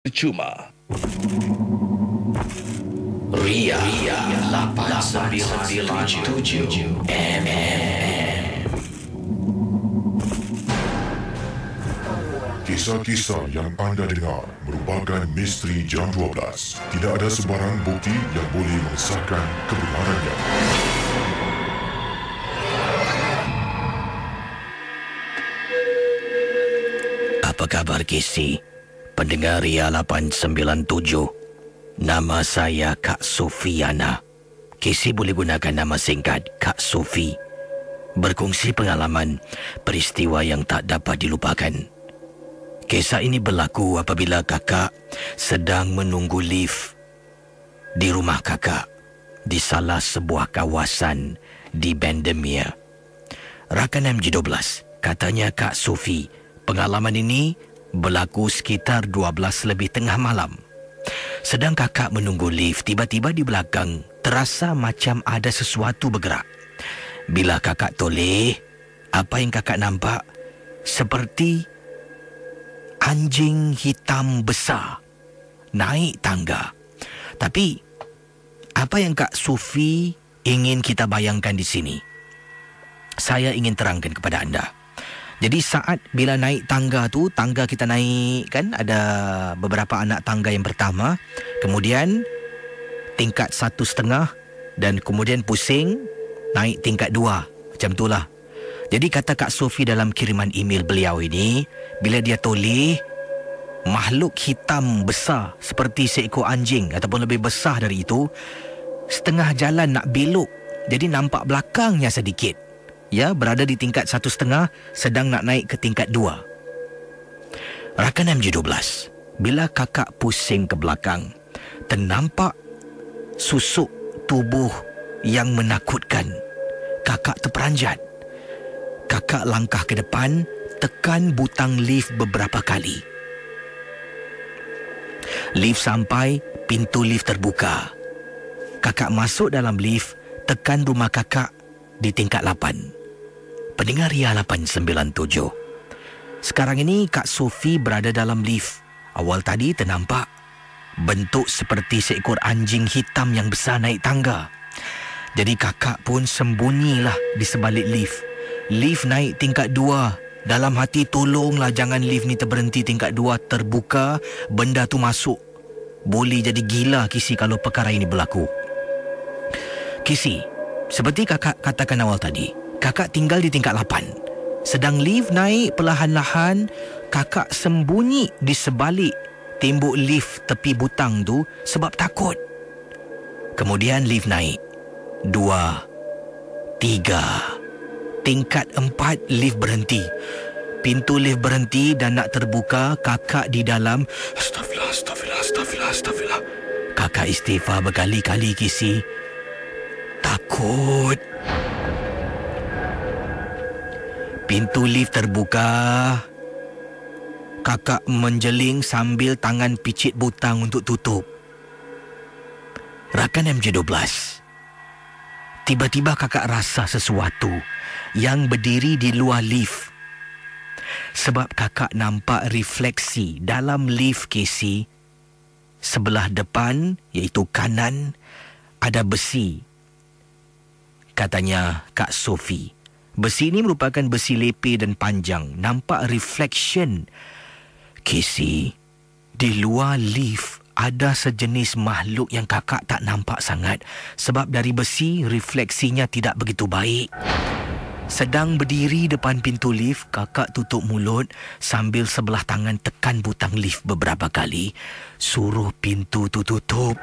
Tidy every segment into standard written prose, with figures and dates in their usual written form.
Cuma Ria 897 MM. Kisah-kisah yang anda dengar merupakan misteri jam 12. Tidak ada sebarang bukti yang boleh mengesahkan kebenarannya. Apa khabar Casey? Pendengar Ria 897. Nama saya Kak Sofiana. Casey boleh gunakan nama singkat Kak Sofi. Berkongsi pengalaman peristiwa yang tak dapat dilupakan. Kisah ini berlaku apabila kakak sedang menunggu lift di rumah kakak di salah sebuah kawasan di Bendemeer. Rakan MG12, katanya Kak Sofi, pengalaman ini berlaku sekitar 12 lebih tengah malam. Sedang kakak menunggu lift, tiba-tiba di belakang terasa macam ada sesuatu bergerak. Bila kakak toleh, apa yang kakak nampak? Seperti anjing hitam besar naik tangga. Tapi apa yang Kak Sofi ingin kita bayangkan di sini, saya ingin terangkan kepada anda. Jadi saat bila naik tangga tu, tangga kita naik kan, ada beberapa anak tangga yang pertama, kemudian tingkat 1.5 dan kemudian pusing naik tingkat 2. Macam itulah. Jadi kata Kak Sofi dalam kiriman email beliau ini, bila dia toleh, makhluk hitam besar seperti seekor anjing ataupun lebih besar dari itu, setengah jalan nak belok, jadi nampak belakangnya sedikit. Ya, berada di tingkat 1.5, sedang nak naik ke tingkat 2. Rakan MG12, bila kakak pusing ke belakang, ternampak susuk tubuh yang menakutkan. Kakak terperanjat. Kakak langkah ke depan, tekan butang lift beberapa kali. Lift sampai, pintu lift terbuka. Kakak masuk dalam lift, tekan rumah kakak di tingkat 8. Pendengar Ria 897. Sekarang ini Kak Sofi berada dalam lift. Awal tadi ternampak bentuk seperti seekor anjing hitam yang besar naik tangga. Jadi kakak pun sembunyilah di sebalik lift. Lift naik tingkat 2. Dalam hati, tolonglah jangan lift ni terberhenti tingkat 2, terbuka, benda tu masuk. Boleh jadi gila Kisi kalau perkara ini berlaku. Kisi, seperti kakak katakan awal tadi, kakak tinggal di tingkat 8. Sedang lift naik perlahan-lahan, kakak sembunyi di sebalik tembok lift tepi butang tu sebab takut. Kemudian lift naik 2, 3, tingkat 4, lift berhenti. Pintu lift berhenti dan nak terbuka. Kakak di dalam, Astaghfirullah, astaghfirullah, astaghfirullah, astaghfirullah. Kakak istighfar berkali-kali Kisi. Takut. Pintu lift terbuka. Kakak menjeling sambil tangan picit butang untuk tutup. Rakan MJ12, tiba-tiba kakak rasa sesuatu yang berdiri di luar lift. Sebab kakak nampak refleksi dalam lift Casey. Sebelah depan, iaitu kanan, ada besi. Katanya Kak Sofi, besi ini merupakan besi lepeh dan panjang. Nampak reflection. Casey, di luar lift ada sejenis makhluk yang kakak tak nampak sangat. Sebab dari besi, refleksinya tidak begitu baik. Sedang berdiri depan pintu lift, kakak tutup mulut sambil sebelah tangan tekan butang lift beberapa kali. Suruh pintu tu tutup.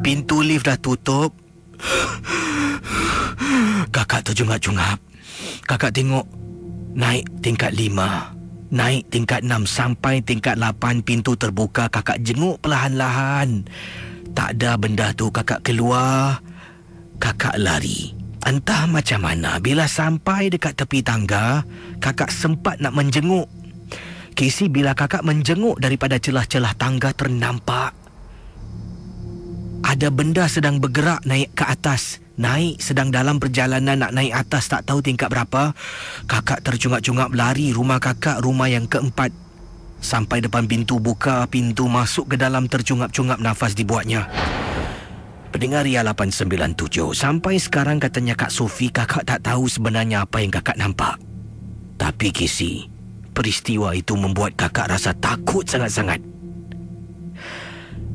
Pintu lift dah tutup. Kakak terjungap-jungap. Kakak tengok naik tingkat 5, naik tingkat 6, sampai tingkat 8, pintu terbuka. Kakak jenguk perlahan-lahan. Tak ada benda tu. Kakak keluar. Kakak lari. Entah macam mana, bila sampai dekat tepi tangga, kakak sempat nak menjenguk. Casey, bila kakak menjenguk daripada celah-celah tangga, ternampak ada benda sedang bergerak naik ke atas Sedang dalam perjalanan nak naik atas tak tahu tingkat berapa. Kakak tercungap-cungap lari rumah kakak, rumah yang keempat. Sampai depan pintu, buka pintu, masuk ke dalam, tercungap-cungap, nafas dibuatnya. Pendengar Ria 897, sampai sekarang katanya Kak Sophie, kakak tak tahu sebenarnya apa yang kakak nampak. Tapi Casey, peristiwa itu membuat kakak rasa takut sangat-sangat.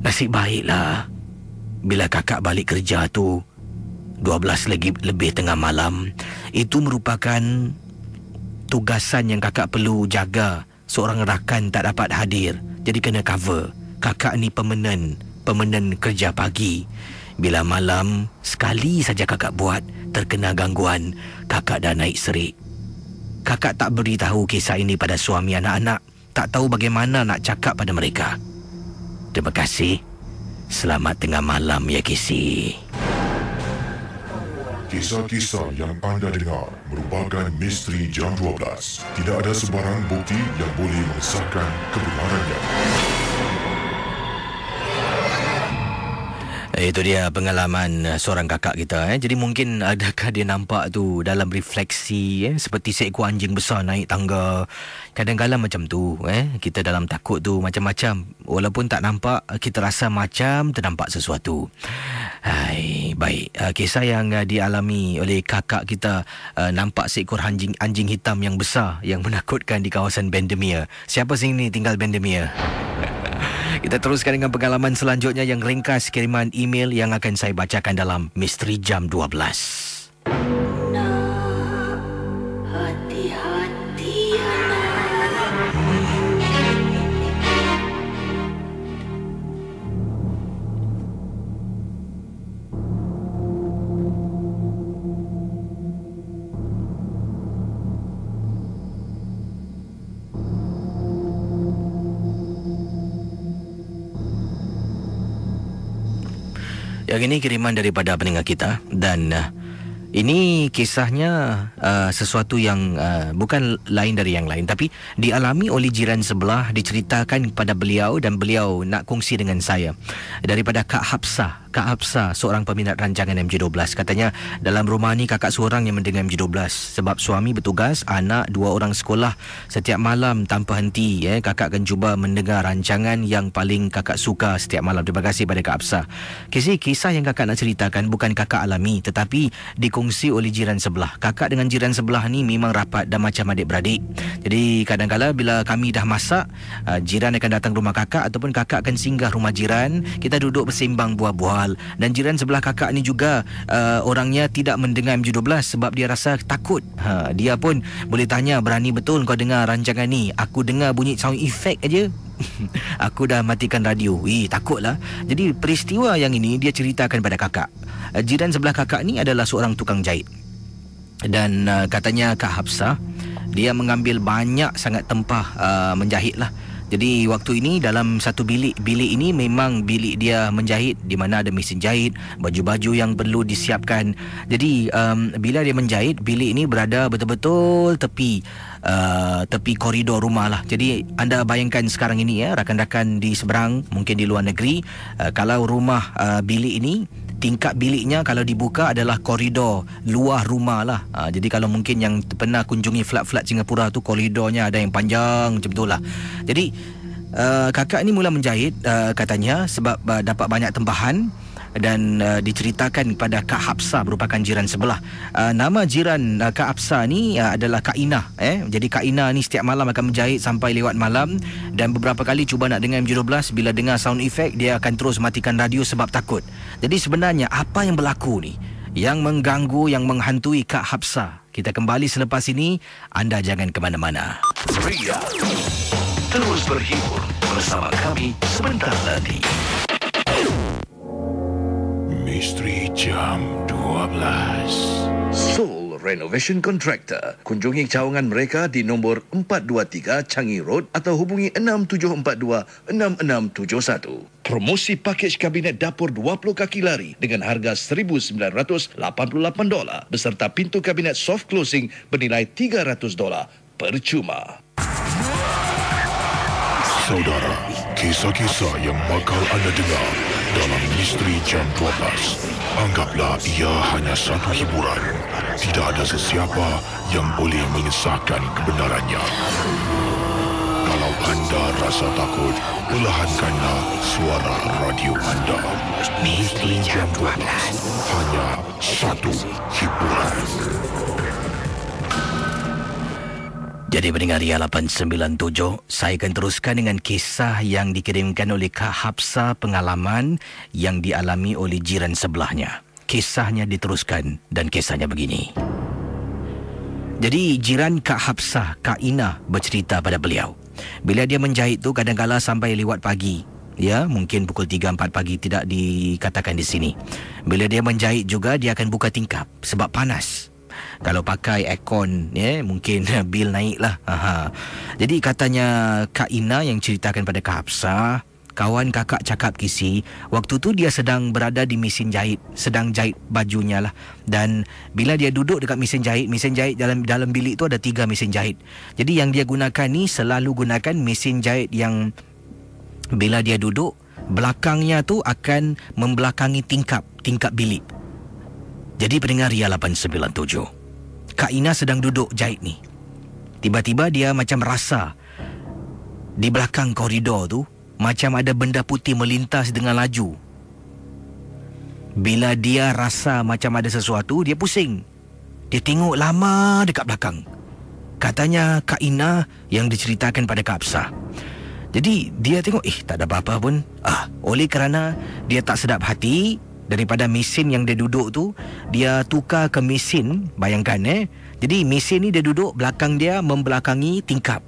Nasib baiklah bila kakak balik kerja tu 12 lebih tengah malam. Itu merupakan tugasan yang kakak perlu jaga. Seorang rakan tak dapat hadir, jadi kena cover. Kakak ni permanent kerja pagi. Bila malam, sekali saja kakak buat, terkena gangguan, kakak dah naik serik. Kakak tak beritahu kisah ini pada suami anak-anak. Tak tahu bagaimana nak cakap pada mereka. Terima kasih. Selamat tengah malam ya Casey. Kisah-kisah yang anda dengar merupakan misteri jam 12. Tidak ada sebarang bukti yang boleh mengesahkan kebenarannya. Itu dia pengalaman seorang kakak kita. Jadi mungkin adakah dia nampak tu dalam refleksi seperti seekor anjing besar naik tangga. Kadang-kadang macam tu. Kita dalam takut tu macam-macam. Walaupun tak nampak, kita rasa macam ternampak sesuatu. Hai, baik. Kisah yang dialami oleh kakak kita, nampak seekor anjing hitam yang besar yang menakutkan di kawasan Bendemeer. Siapa sini tinggal Bendemeer? Kita teruskan dengan pengalaman selanjutnya yang ringkas, kiriman email yang akan saya bacakan dalam Misteri Jam 12. Hati-hati Yang ini kiriman daripada pendengar kita dan ini kisahnya sesuatu yang bukan lain dari yang lain, tapi dialami oleh jiran sebelah, diceritakan kepada beliau dan beliau nak kongsi dengan saya. Daripada Kak Hafsah, seorang peminat rancangan MJ12. Katanya, dalam rumah ni kakak seorang yang mendengar MJ12 sebab suami bertugas, anak 2 orang sekolah. Setiap malam tanpa henti kakak akan cuba mendengar rancangan yang paling kakak suka setiap malam. Terima kasih pada Kak Hafsah. Kisah yang kakak nak ceritakan bukan kakak alami, tetapi dikongsi oleh jiran sebelah. Kakak dengan jiran sebelah ni memang rapat dan macam adik-beradik. Jadi kadang-kadang bila kami dah masak, jiran akan datang rumah kakak ataupun kakak akan singgah rumah jiran. Kita duduk bersembang buah-buah. Dan jiran sebelah kakak ni juga orangnya tidak mendengar MJ12 sebab dia rasa takut. Dia pun boleh tanya, berani betul kau dengar rancangan ni? Aku dengar bunyi sound effect aja. Aku dah matikan radio. Takutlah. Jadi peristiwa yang ini dia ceritakan pada kakak. Jiran sebelah kakak ni adalah seorang tukang jahit. Dan katanya Kak Hafsah, dia mengambil banyak sangat tempah menjahit lah. Jadi waktu ini dalam satu bilik ini memang bilik dia menjahit, di mana ada mesin jahit, baju-baju yang perlu disiapkan. Jadi bila dia menjahit, bilik ini berada betul-betul tepi koridor rumah lah. Jadi anda bayangkan sekarang ini rakan-rakan di seberang, mungkin di luar negeri, kalau rumah bilik ini, tingkap biliknya kalau dibuka adalah koridor luar rumah lah. Jadi kalau mungkin yang pernah kunjungi flat-flat Singapura tu, koridornya ada yang panjang macam tu lah. Jadi kakak ni mula menjahit katanya sebab dapat banyak tempahan. Dan diceritakan kepada Kak Hafsah, merupakan jiran sebelah. Nama jiran Kak Hafsah ni adalah Kak Ina. Jadi Kak Ina ni setiap malam akan menjahit sampai lewat malam. Dan beberapa kali cuba nak dengar MJ12, bila dengar sound effect, dia akan terus matikan radio sebab takut. Jadi sebenarnya apa yang berlaku ni yang mengganggu, yang menghantui Kak Hafsah? Kita kembali selepas ini. Anda jangan ke mana-mana. Ria, terus berhibur bersama kami sebentar lagi. Misteri Jam 12. Soul Renovation Contractor. Kunjungi cawangan mereka di nombor 423 Changi Road atau hubungi 6742-6671. Promosi pakej kabinet dapur 20 kaki lari dengan harga $1,988 beserta pintu kabinet soft closing bernilai $300 percuma. Saudara, kisah-kisah yang bakal anda dengar Dalam Misteri Jam 12, anggaplah ia hanya satu hiburan. Tidak ada sesiapa yang boleh mengesahkan kebenarannya. Kalau anda rasa takut, perlahankanlah suara radio anda. Misteri Jam 12, hanya satu hiburan. Jadi pendengar Ria 897, saya akan teruskan dengan kisah yang dikirimkan oleh Kak Hafsah, pengalaman yang dialami oleh jiran sebelahnya. Kisahnya diteruskan dan kisahnya begini. Jadi jiran Kak Hafsah, Kak Ina, bercerita pada beliau. Bila dia menjahit tu kadang-kala sampai lewat pagi. Ya, mungkin pukul 3-4 pagi, tidak dikatakan di sini. Bila dia menjahit juga, dia akan buka tingkap sebab panas. Kalau pakai aircon, mungkin bil naik lah. Jadi katanya Kak Ina yang ceritakan pada Kak Hafsah, kawan kakak cakap kisi, waktu tu dia sedang berada di mesin jahit, sedang jahit bajunya lah. Dan bila dia duduk dekat mesin jahit dalam bilik tu ada 3 mesin jahit. Jadi yang dia gunakan ni selalu gunakan mesin jahit yang bila dia duduk, belakangnya tu akan membelakangi tingkap bilik. Jadi pendengar Ria 897, Kak Ina sedang duduk jahit ni. Tiba-tiba dia macam rasa di belakang koridor tu macam ada benda putih melintas dengan laju. Bila dia rasa macam ada sesuatu, dia pusing. Dia tengok lama dekat belakang. Katanya Kak Ina yang diceritakan pada Kak Hafsah. Jadi dia tengok, tak ada apa-apa pun. Oleh kerana dia tak sedap hati, daripada mesin yang dia duduk tu, dia tukar ke mesin, bayangkan Jadi mesin ni dia duduk, belakang dia membelakangi tingkap.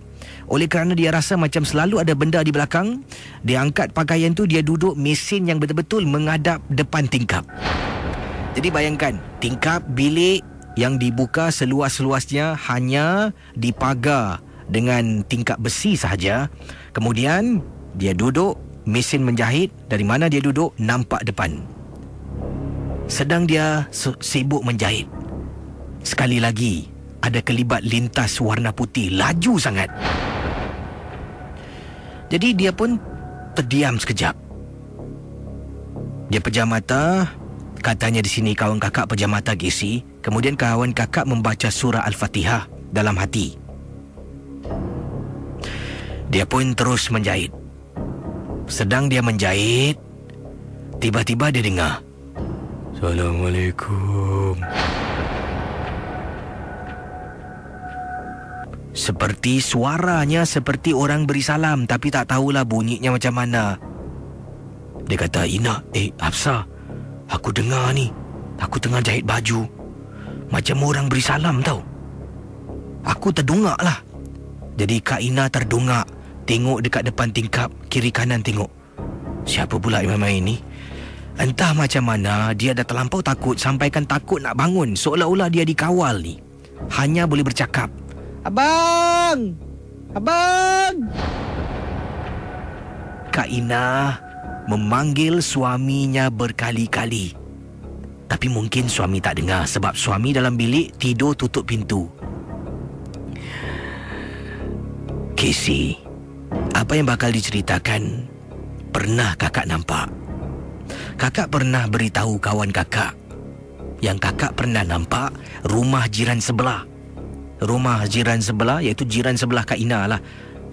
Oleh kerana dia rasa macam selalu ada benda di belakang, dia angkat pakaian tu, dia duduk mesin yang betul-betul menghadap depan tingkap. Jadi bayangkan, tingkap bilik yang dibuka seluas-luasnya hanya dipagar dengan tingkap besi sahaja. Kemudian dia duduk, mesin menjahit, dari mana dia duduk nampak depan. Sedang dia sibuk menjahit, sekali lagi ada kelibat lintas warna putih laju sangat. Jadi dia pun terdiam sekejap. Dia pejam mata. Katanya di sini kawan kakak pejam mata Gisi. Kemudian kawan kakak membaca surah Al-Fatihah dalam hati. Dia pun terus menjahit. Sedang dia menjahit, tiba-tiba dia dengar, Assalamualaikum. Seperti suaranya seperti orang beri salam, tapi tak tahulah bunyinya macam mana. Dia kata, Ina, Hafsah, aku dengar ni, aku tengah jahit baju, macam orang beri salam tau. Aku terdongak lah. Jadi Kak Ina terdongak, tengok dekat depan tingkap, kiri kanan tengok. Siapa pula yang main ni? Entah macam mana, dia dah terlampau takut, sampaikan takut nak bangun, seolah-olah dia dikawal ni. Hanya boleh bercakap, Abang! Abang! Kak Ina memanggil suaminya berkali-kali. Tapi mungkin suami tak dengar sebab suami dalam bilik tidur tutup pintu. Casey, apa yang bakal diceritakan pernah kakak nampak. Kakak pernah beritahu kawan kakak yang kakak pernah nampak rumah jiran sebelah. Rumah jiran sebelah, iaitu jiran sebelah Kak Ina lah.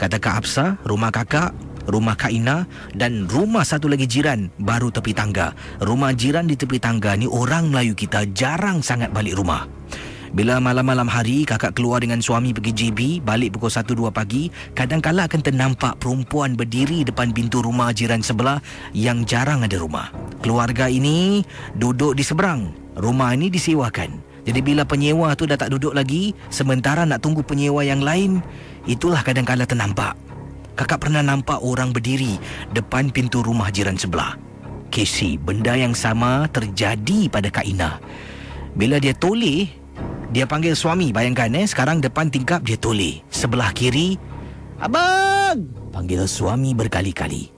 Kata Kak Hafsah, rumah kakak, rumah Kak Ina, dan rumah satu lagi jiran baru tepi tangga. Rumah jiran di tepi tangga ni orang Melayu kita jarang sangat balik rumah. Bila malam-malam hari kakak keluar dengan suami pergi JB, balik pukul 1-2 pagi, kadang-kala akan ternampak perempuan berdiri depan pintu rumah jiran sebelah yang jarang ada rumah. Keluarga ini duduk di seberang. Rumah ini disewakan. Jadi bila penyewa tu dah tak duduk lagi, sementara nak tunggu penyewa yang lain, itulah kadang-kala ternampak. Kakak pernah nampak orang berdiri depan pintu rumah jiran sebelah. Casey, benda yang sama terjadi pada Kak Ina. Bila dia toleh, dia panggil suami. Bayangkan sekarang depan tingkap dia toleh. Sebelah kiri, Abang! Panggil suami berkali-kali.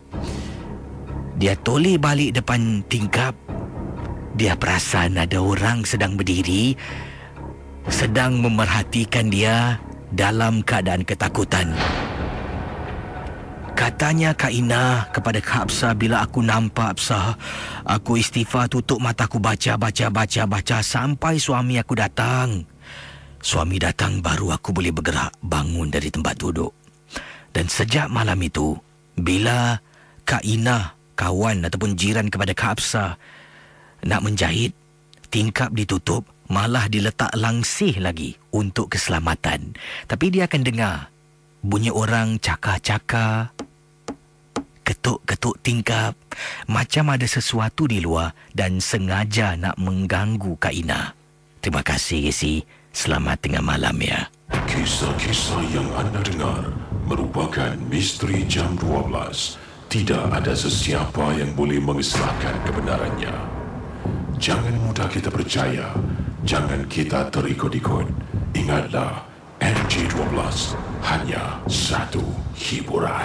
Dia toleh balik depan tingkap. Dia perasan ada orang sedang berdiri, sedang memerhatikan dia dalam keadaan ketakutan. Katanya Kak Ina kepada Kak Absah bila aku nampak Absah, aku istighfar, tutup mataku, baca sampai suami aku datang. Suami datang baru aku boleh bergerak, bangun dari tempat duduk. Dan sejak malam itu, bila Kak Ina, kawan ataupun jiran kepada Kak Absah, nak menjahit, tingkap ditutup, malah diletak langsih lagi untuk keselamatan. Tapi dia akan dengar bunyi orang cakar-cakar, ketuk-ketuk tingkap, macam ada sesuatu di luar dan sengaja nak mengganggu Kak Ina. Terima kasih, Yesi. Selamat tengah malam ya. Kisah-kisah yang anda dengar merupakan misteri jam 12. Tidak ada sesiapa yang boleh mengesahkan kebenarannya. Jangan mudah kita percaya. Jangan kita terikut-ikut. Ingatlah, MJ12 hanya satu hiburan.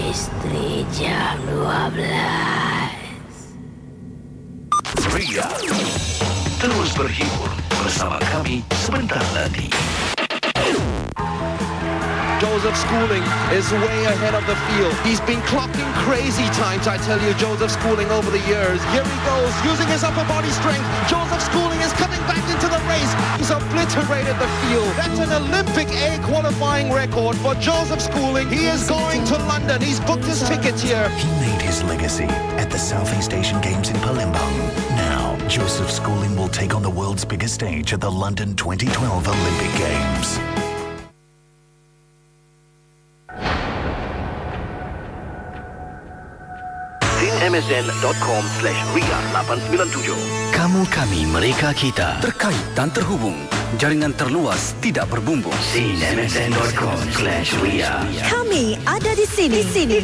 Misteri jam 12. Ria, terus berhibur bersama kami sebentar lagi. Joseph Schooling is way ahead of the field. He's been clocking crazy times, I tell you, Joseph Schooling over the years. Here he goes, using his upper body strength. Joseph Schooling is coming back into the race. He's obliterated the field. That's an Olympic A qualifying record for Joseph Schooling. He is going to London. He's booked his tickets here. He made his legacy at the Southeast Asian Games in Palembang. Now, Joseph Schooling will take on the world's biggest stage at the London 2012 Olympic Games. msn.com/ria897. Kamu, kami, mereka, kita. Terkait dan terhubung. Jaringan terluas tidak berbumbung. msn.com/ria. Kami ada di sini. Di sini.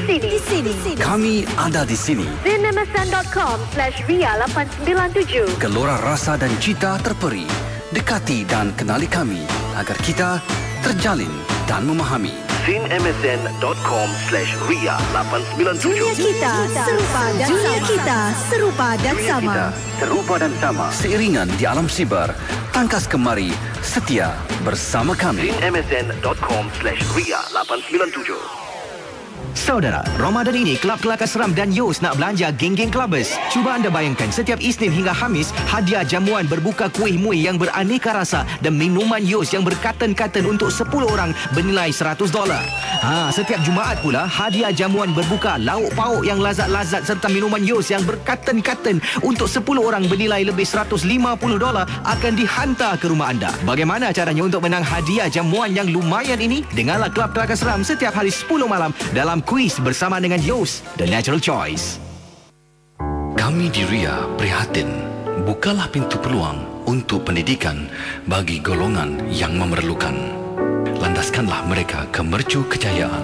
Kami ada di sini. msn.com/ria897. Gelora rasa dan cita terperi. Dekati dan kenali kami agar kita terjalin dan memahami. msn.com/ria897. Dunia kita serupa dan sama. Serupa dan sama. Seiringan di alam siber. Tangkas kemari. Setia bersama kami. msn.com/ria897. Saudara, Ramadan ini Kelab Kelakar Seram dan Yos nak belanja geng-geng Clubbers. Cuba anda bayangkan, setiap Isnin hingga Khamis, hadiah jamuan berbuka kuih muih yang beraneka rasa dan minuman Yos yang berkaten-katen untuk 10 orang bernilai $100. Setiap Jumaat pula, hadiah jamuan berbuka lauk pauk yang lazat-lazat serta minuman Yos yang berkaten-katen untuk 10 orang bernilai lebih $150 akan dihantar ke rumah anda. Bagaimana caranya untuk menang hadiah jamuan yang lumayan ini? Dengarlah Kelab Kelakar Seram setiap hari 10 malam dalam kuis bersama dengan Yos, The Natural Choice. Kami di Ria prihatin. Bukalah pintu peluang untuk pendidikan bagi golongan yang memerlukan. Landaskanlah mereka ke mercu kejayaan.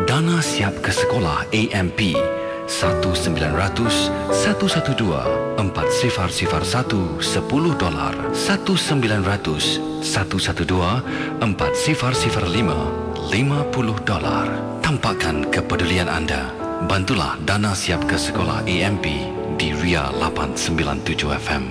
Dana siap ke sekolah AMP 1900 112 4001 $10 1900 112 4005 $50. Tampakkan kepedulian anda. Bantulah dana siap ke sekolah AMP di Ria 897 FM.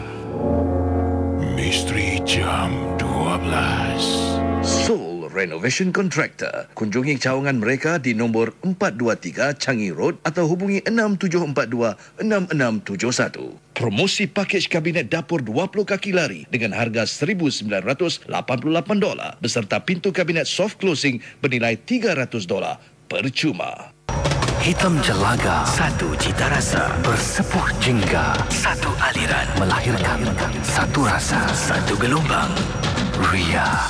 Misteri jam 12. Soul Renovation Contractor. Kunjungi cawangan mereka di nombor 423 Changi Road atau hubungi 6742-6671. Promosi pakej kabinet dapur 20 kaki lari dengan harga $1,988 beserta pintu kabinet soft closing bernilai $300 percuma. Hitam jelaga, Satu cita rasa, bersepuh jingga, satu aliran, melahirkan satu rasa. satu gelombang. Ria.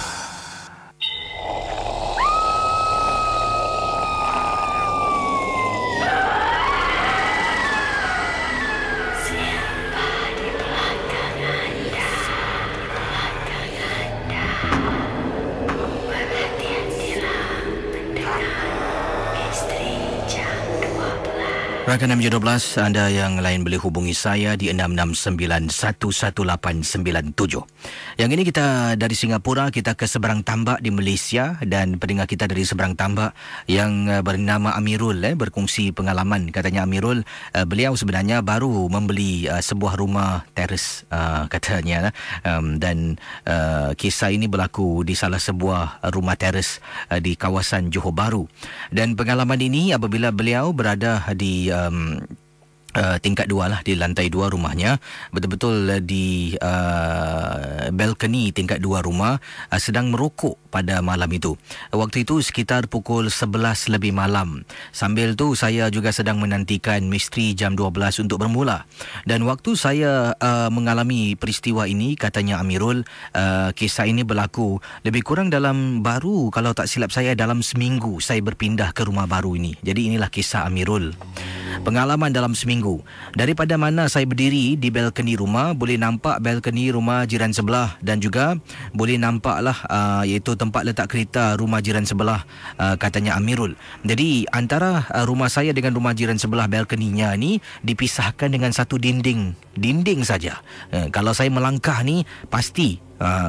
Rakan MJ12, anda yang lain boleh hubungi saya di 66911897. Yang ini kita dari Singapura, kita ke seberang tambak di Malaysia, dan pendengar kita dari seberang tambak yang bernama Amirul berkongsi pengalaman. Katanya Amirul, beliau sebenarnya baru membeli sebuah rumah teres, katanya, dan kisah ini berlaku di salah sebuah rumah teres di kawasan Johor Bahru. Dan pengalaman ini apabila beliau berada di tingkat 2 lah, di lantai 2 rumahnya, betul-betul di balkoni tingkat 2 rumah, sedang merokok pada malam itu. Waktu itu sekitar pukul 11 lebih malam. Sambil tu saya juga sedang menantikan misteri jam 12 untuk bermula. Dan waktu saya mengalami peristiwa ini, katanya Amirul, kisah ini berlaku lebih kurang dalam baru, kalau tak silap saya, dalam seminggu saya berpindah ke rumah baru ini. Jadi inilah kisah Amirul. Pengalaman dalam seminggu. Daripada mana saya berdiri di balkoni rumah, boleh nampak balkoni rumah jiran sebelah, dan juga boleh nampaklah iaitu tempat letak kereta rumah jiran sebelah, katanya Amirul. Jadi antara rumah saya dengan rumah jiran sebelah, balkoninya ni dipisahkan dengan satu dinding saja. Kalau saya melangkah ni pasti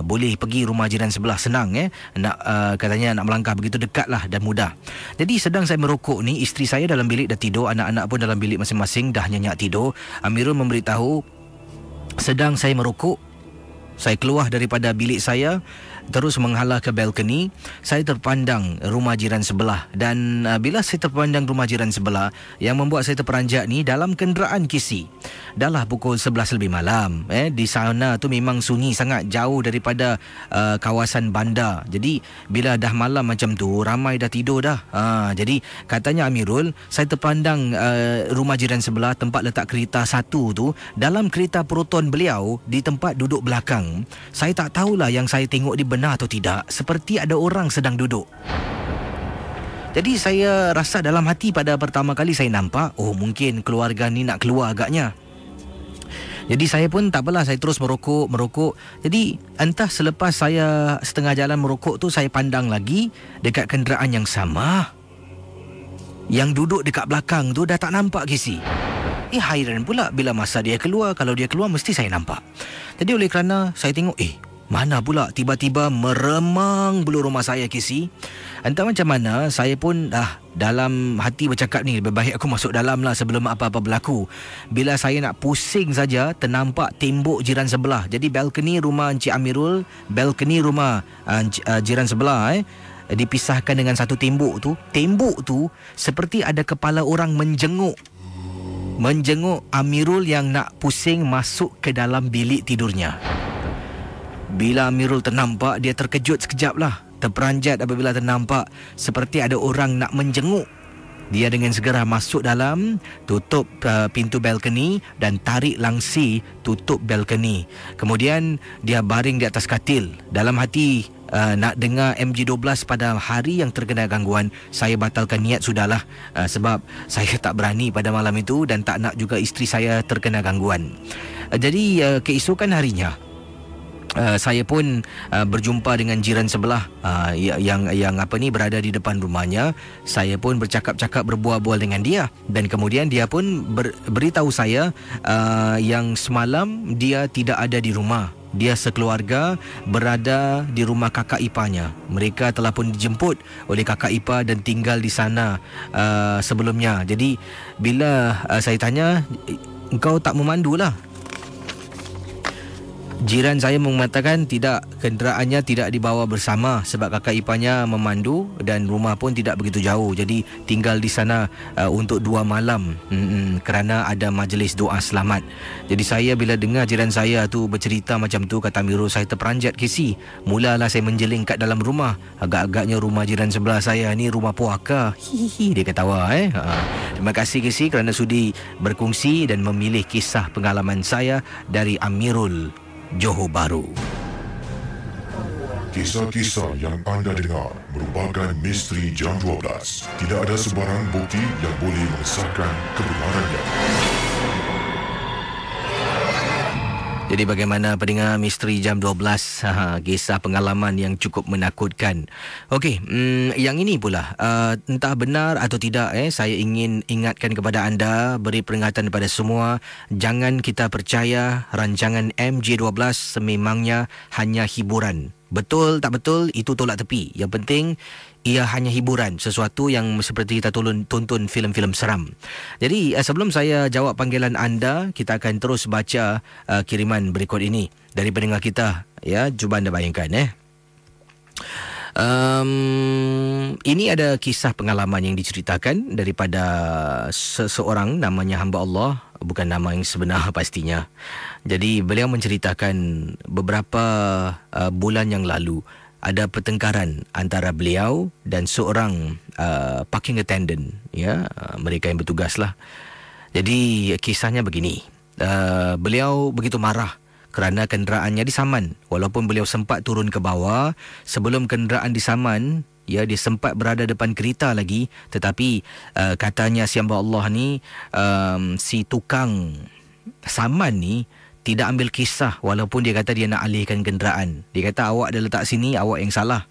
boleh pergi rumah jiran sebelah senang, nak katanya nak melangkah begitu dekatlah dan mudah. Jadi sedang saya merokok ni, isteri saya dalam bilik dah tidur, anak-anak pun dalam bilik masing-masing dah nyenyak tidur. Amirul memberitahu sedang saya merokok, saya keluar daripada bilik saya, terus menghala ke balkoni. Saya terpandang rumah jiran sebelah, dan bila saya terpandang rumah jiran sebelah, yang membuat saya terperanjat ni, dalam kenderaan KC. Dah lah pukul 11 lebih malam. Di sana tu memang sunyi sangat, jauh daripada kawasan bandar. Jadi bila dah malam macam tu, ramai dah tidur dah. Jadi katanya Amirul, saya terpandang rumah jiran sebelah, tempat letak kereta satu tu. Dalam kereta Proton beliau, di tempat duduk belakang, saya tak tahulah yang saya tengok di benar atau tidak, seperti ada orang sedang duduk. Jadi saya rasa dalam hati pada pertama kali saya nampak, oh mungkin keluarga ni nak keluar agaknya. Jadi saya pun tak apalah, saya terus merokok. Jadi entah selepas saya setengah jalan merokok tu, saya pandang lagi dekat kenderaan yang sama. Yang duduk dekat belakang tu dah tak nampak KC. Hairan pula bila masa dia keluar. Kalau dia keluar mesti saya nampak. Jadi oleh kerana saya tengok, mana pula tiba-tiba meremang bulu rumah saya, KC. Entah macam mana, saya pun dalam hati bercakap ni, lebih baik aku masuk dalam lah sebelum apa-apa berlaku. Bila saya nak pusing saja, ternampak tembok jiran sebelah. Jadi balkoni rumah Encik Amirul, balkoni rumah jiran sebelah dipisahkan dengan satu tembok tu. Tembok tu seperti ada kepala orang menjenguk Amirul yang nak pusing masuk ke dalam bilik tidurnya. Bila Amirul ternampak, dia terkejut sekejap lah, terperanjat apabila ternampak seperti ada orang nak menjenguk. Dia dengan segera masuk dalam, tutup pintu balkoni dan tarik langsi tutup balkoni. Kemudian dia baring di atas katil. Dalam hati, nak dengar MJ12 pada hari yang terkena gangguan, saya batalkan niat sudahlah, sebab saya tak berani pada malam itu dan tak nak juga isteri saya terkena gangguan. Jadi keesokan harinya, saya pun berjumpa dengan jiran sebelah yang berada di depan rumahnya. Saya pun bercakap-cakap, berbual-bual dengan dia, dan kemudian dia pun beritahu saya yang semalam dia tidak ada di rumah. Dia sekeluarga berada di rumah kakak iparnya. Mereka telah pun dijemput oleh kakak ipar dan tinggal di sana sebelumnya. Jadi bila saya tanya, engkau tak memandulah? Jiran saya mengatakan tidak, kenderaannya tidak dibawa bersama sebab kakak iparnya memandu dan rumah pun tidak begitu jauh. Jadi tinggal di sana untuk 2 malam kerana ada majlis doa selamat. Jadi saya bila dengar jiran saya tu bercerita macam tu, kata Amirul, saya terperanjat, KC. Mulalah saya menjeling kat dalam rumah. Agak-agaknya rumah jiran sebelah saya ni rumah puaka. Hihi, dia ketawa. Terima kasih KC kerana sudi berkongsi dan memilih kisah pengalaman saya dari Amirul, Johor Bahru. Kisah-kisah yang anda dengar merupakan misteri jam 12. Tidak ada sebarang bukti yang boleh mengesahkan kebenarannya. Jadi bagaimana pendengar Misteri Jam 12, kisah pengalaman yang cukup menakutkan. Okey, yang ini pula, entah benar atau tidak, saya ingin ingatkan kepada anda, beri peringatan kepada semua, jangan kita percaya rancangan MJ12 sememangnya hanya hiburan. Betul tak betul, itu tolak tepi. Yang penting ia hanya hiburan, sesuatu yang seperti kita tonton filem-filem seram. Jadi sebelum saya jawab panggilan anda, kita akan terus baca kiriman berikut ini dari pendengar kita. Ya, cuba anda bayangkan. Ini ada kisah pengalaman yang diceritakan daripada seseorang, namanya hamba Allah, bukan nama yang sebenar pastinya. Jadi beliau menceritakan beberapa bulan yang lalu ada pertengkaran antara beliau dan seorang parking attendant, ya, mereka yang bertugas lah. Jadi kisahnya begini, beliau begitu marah kerana kenderaannya disaman. Walaupun beliau sempat turun ke bawah, sebelum kenderaan disaman, ya, dia sempat berada depan kereta lagi, tetapi katanya si hamba Allah ni, si tukang saman ni tidak ambil kisah, walaupun dia kata dia nak alihkan kenderaan. Dia kata awak dah letak sini, awak yang salah.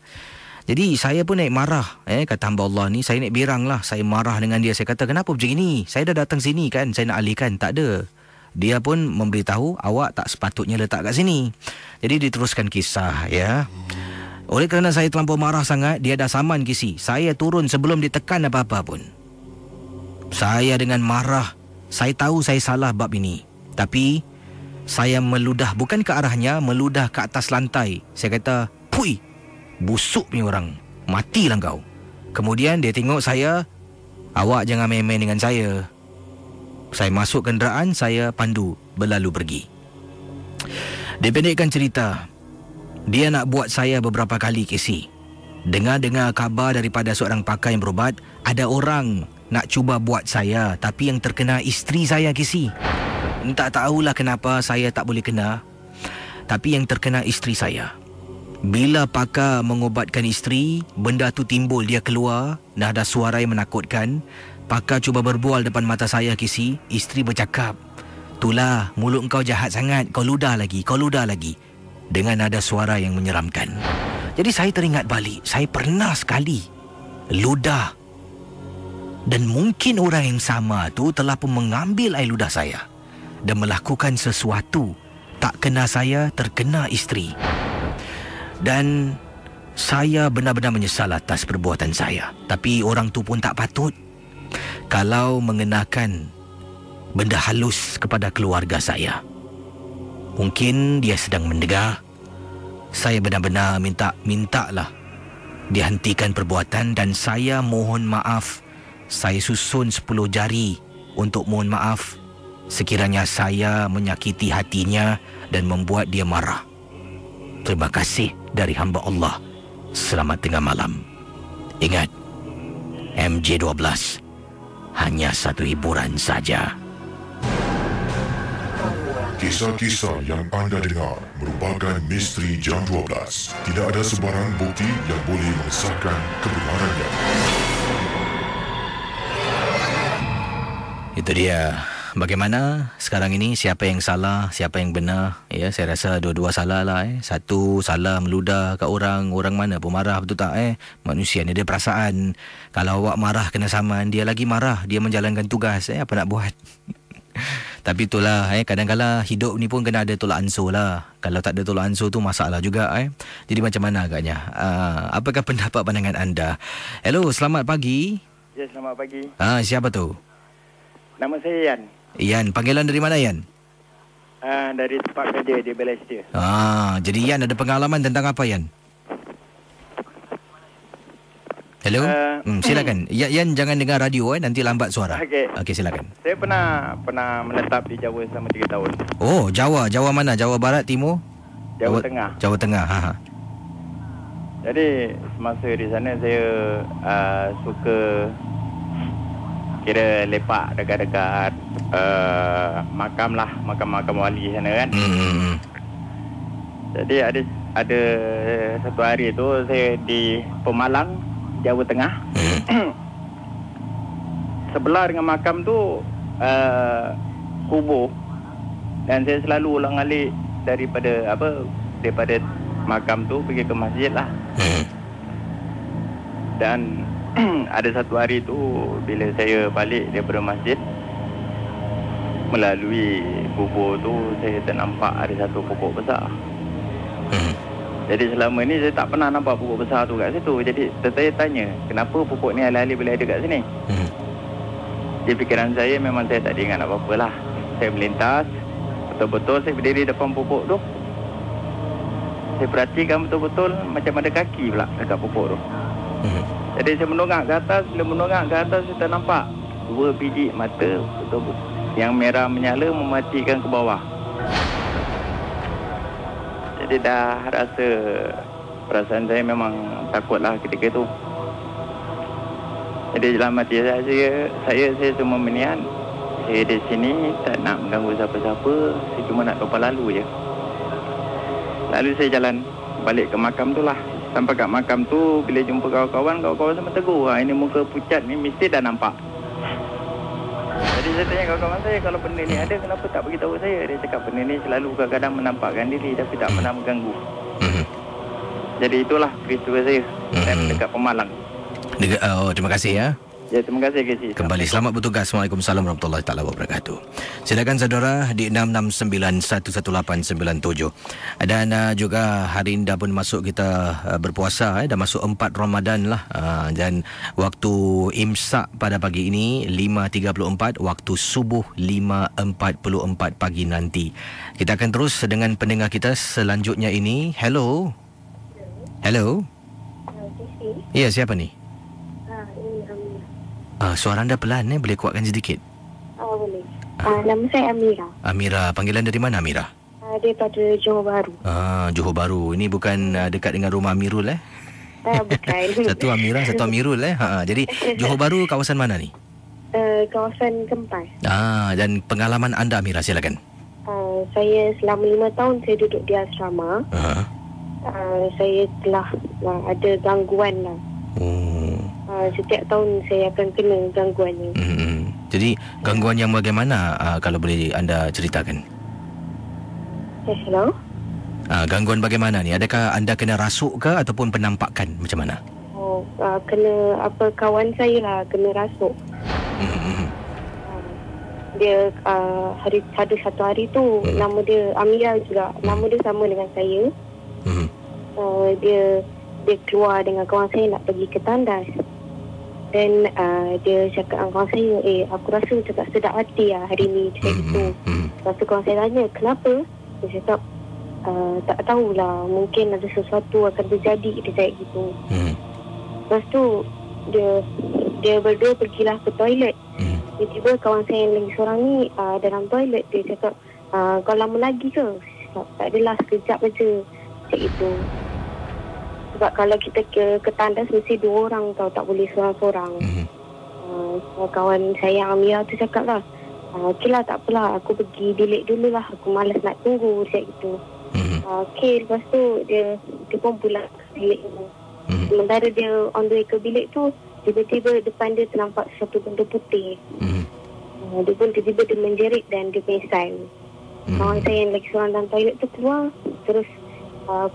Jadi saya pun naik marah, kata hamba Allah ni, saya naik berang lah, saya marah dengan dia. Saya kata, kenapa macam ini? Saya dah datang sini kan, saya nak alihkan. Tak ada. Dia pun memberitahu, awak tak sepatutnya letak kat sini. Jadi diteruskan kisah, ya. Oleh kerana saya terlampau marah sangat, dia dah saman kisi. Saya turun sebelum ditekan apa-apa pun. Saya dengan marah, saya tahu saya salah bab ini. Tapi saya meludah, bukan ke arahnya, meludah ke atas lantai. Saya kata, pui, busuk ni orang, matilah kau. Kemudian dia tengok saya, awak jangan main-main dengan saya. Saya masuk kenderaan, saya pandu berlalu pergi. Dipendekkan cerita, dia nak buat saya beberapa kali kisi. Dengar-dengar khabar daripada seorang pakar yang berubat, ada orang nak cuba buat saya, tapi yang terkena isteri saya kisi. Entah tahulah kenapa saya tak boleh kena, tapi yang terkena isteri saya. Bila pakar mengubatkan isteri, benda tu timbul, dia keluar, dah ada suara yang menakutkan. Pakar cuba berbual depan mata saya kisi. Isteri bercakap, "Itulah, mulut kau jahat sangat, kau ludah lagi, kau ludah lagi." Dengan nada suara yang menyeramkan. Jadi saya teringat balik, saya pernah sekali ludah. Dan mungkin orang yang sama tu telah pun mengambil air ludah saya dan melakukan sesuatu. Tak kena saya, terkena isteri. Dan saya benar-benar menyesal atas perbuatan saya. Tapi orang tu pun tak patut kalau mengenakan benda halus kepada keluarga saya. Mungkin dia sedang mendengar. Saya benar-benar mintalah dihentikan perbuatan, dan saya mohon maaf. Saya susun 10 jari untuk mohon maaf sekiranya saya menyakiti hatinya dan membuat dia marah. Terima kasih dari hamba Allah. Selamat tengah malam. Ingat, MJ12 hanya satu hiburan saja. Kisah-kisah yang anda dengar merupakan misteri Jam 12. Tidak ada sebarang bukti yang boleh mengesahkan kebenarannya. Itu dia. Bagaimana sekarang ini, siapa yang salah, siapa yang benar? Ya, saya rasa dua-dua salah lah. Satu salah meludah kat orang mana pun marah, betul tak? Manusia ni ada perasaan. Kalau awak marah kena saman, dia lagi marah, dia menjalankan tugas. Apa nak buat? Tapi itulah, kadang-kadang hidup ni pun kena ada tolak ansur lah. Kalau tak ada tolak ansur tu masalah juga. Jadi macam mana agaknya? Apakah pendapat pandangan anda? Hello, selamat pagi. Ya, selamat pagi. Siapa tu? Nama saya Yan. Yan, panggilan dari mana Yan? Dari tempat kerja di Balestier. Jadi Yan ada pengalaman tentang apa Yan? Hello? Silakan. Yan jangan dengar radio nanti lambat suara. Okey, silakan. Saya pernah menetap di Jawa selama 3 tahun. Oh, Jawa. Jawa mana? Jawa Barat, Timur? Jawa Tengah. Jawa Tengah. Jadi semasa di sana saya suka kira lepak dekat-dekat makam wali sana kan. Jadi ada satu hari tu saya di Pemalang, Jawa Tengah. Sebelah dengan makam tu kubur, dan saya selalu ulang-alik daripada makam tu pergi ke masjid lah. Dan ada satu hari tu bila saya balik daripada masjid, melalui kubur tu saya ternampak ada satu pokok besar. Jadi selama ni saya tak pernah nampak pokok besar tu kat situ. Jadi saya tanya, kenapa pokok ni alih-alih boleh ada kat sini? Di fikiran saya memang saya tak ada ingat apa-apa lah. Saya melintas, betul-betul saya berdiri depan pokok tu. Saya perhatikan betul-betul macam ada kaki pula dekat pokok tu. Jadi saya menongak ke atas. Bila menongak ke atas, saya tak nampak 2 biji mata betul-betul yang merah menyala mematikan ke bawah. Jadi dah rasa perasaan saya memang takutlah ketika itu. Jadi dalam hati saya cuma meniat, saya di sini tak nak mengganggu siapa-siapa, saya cuma nak tumpah lalu je. Lalu saya jalan balik ke makam tu lah. Sampai kat makam tu, bila jumpa kawan-kawan sama tegur, ini muka pucat ni mesti dah nampak. Jadi saya tanya kawan-kawan saya, kalau benda ni ada, kenapa tak beritahu saya? Dia cakap benda ni selalu kadang-kadang menampakkan diri tapi tak pernah mengganggu. Jadi itulah peristiwa saya dekat Pemalang. Terima kasih ya. Ya, terima kasih KC. Kembali selamat bertugas. Waalaikumsalam warahmatullahi taala wabarakatuh. Silakan saudara di 66911897. Dan juga hari ini dah pun masuk kita berpuasa, dah masuk 4 Ramadan lah. Dan waktu imsak pada pagi ini 5.34, waktu subuh 5.44 pagi nanti. Kita akan terus dengan pendengar kita selanjutnya ini. Hello. Hello. Ya, siapa ni? Suara anda pelan, boleh kuatkan sedikit? Boleh. Nama saya Amira. Amira, panggilan dari mana Amira? Daripada Johor Bahru. Johor Bahru. Ini bukan dekat dengan rumah Amirul Bukan. Satu Amira, satu Amirul Jadi Johor Bahru kawasan mana ni? Kawasan Kempas. Dan pengalaman anda Amira, silakan. Saya selama 5 tahun saya duduk di asrama. Saya telah ada gangguan lah. Setiap tahun saya akan kena gangguannya. Jadi gangguan yang bagaimana, kalau boleh anda ceritakan? Hello? Gangguan bagaimana ni? Adakah anda kena rasuk ke ataupun penampakan? Macam mana? Kena kawan saya lah kena rasuk. Dia ada satu hari tu, nama dia Amira juga. Nama dia sama dengan saya. Dia keluar dengan kawan saya nak pergi ke tandas. Dan dia cakap dengan kawan saya, aku rasa macam tak sedap hati lah hari ni. Dia cakap gitu. Lepas tu kawan saya tanya, kenapa? Dia cakap, tak tahulah, mungkin ada sesuatu akan terjadi. Dia cakap gitu. Lepas tu dia berdua pergilah ke toilet. Tiba-tiba kawan saya yang lagi seorang ni dalam toilet. Dia cakap, kau lama lagi ke? Tak adalah, sekejap je. Cakap gitu. Sebab kalau kita ke tandas mesti 2 orang tau, tak boleh seorang-seorang. Kawan saya Amira tu cakap lah, okey lah, tak apalah, aku pergi bilik dulu lah, aku malas nak tunggu. Cakap gitu. Okey, lepas tu dia pun pulang ke bilik tu. Sementara dia on the way ke bilik tu, tiba-tiba depan dia ternampak satu benda putih. Dia pun tiba-tiba dia menjerit dan dia pingsan. Kawan saya yang lagi seorang dalam toilet tu keluar, terus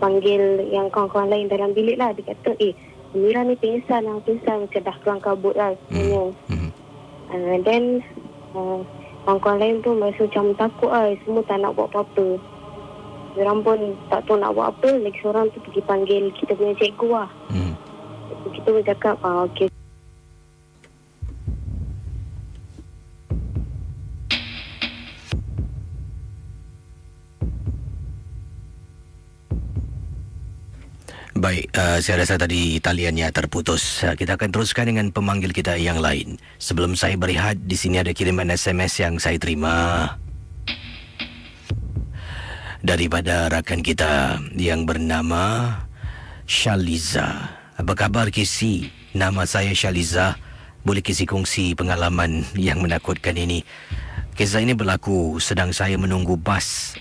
panggil yang kawan-kawan lain dalam bilik lah. Dia kata, Amira ni pingsan macam dah kelang kabut lah semuanya. Dan kawan-kawan lain tu merasa macam takut lah. Semua tak nak buat apa-apa. Diorang pun tak tahu nak buat apa. Lagi seorang tu pergi panggil kita punya cikgu lah. Kita pun cakap, okey. Baik, saya rasa tadi taliannya terputus. Kita akan teruskan dengan pemanggil kita yang lain. Sebelum saya berehat, di sini ada kiriman SMS yang saya terima daripada rakan kita yang bernama Shaliza. Apa khabar Kisi? Nama saya Shaliza. Boleh Kisi kongsi pengalaman yang menakutkan ini? Kisah ini berlaku sedang saya menunggu bas.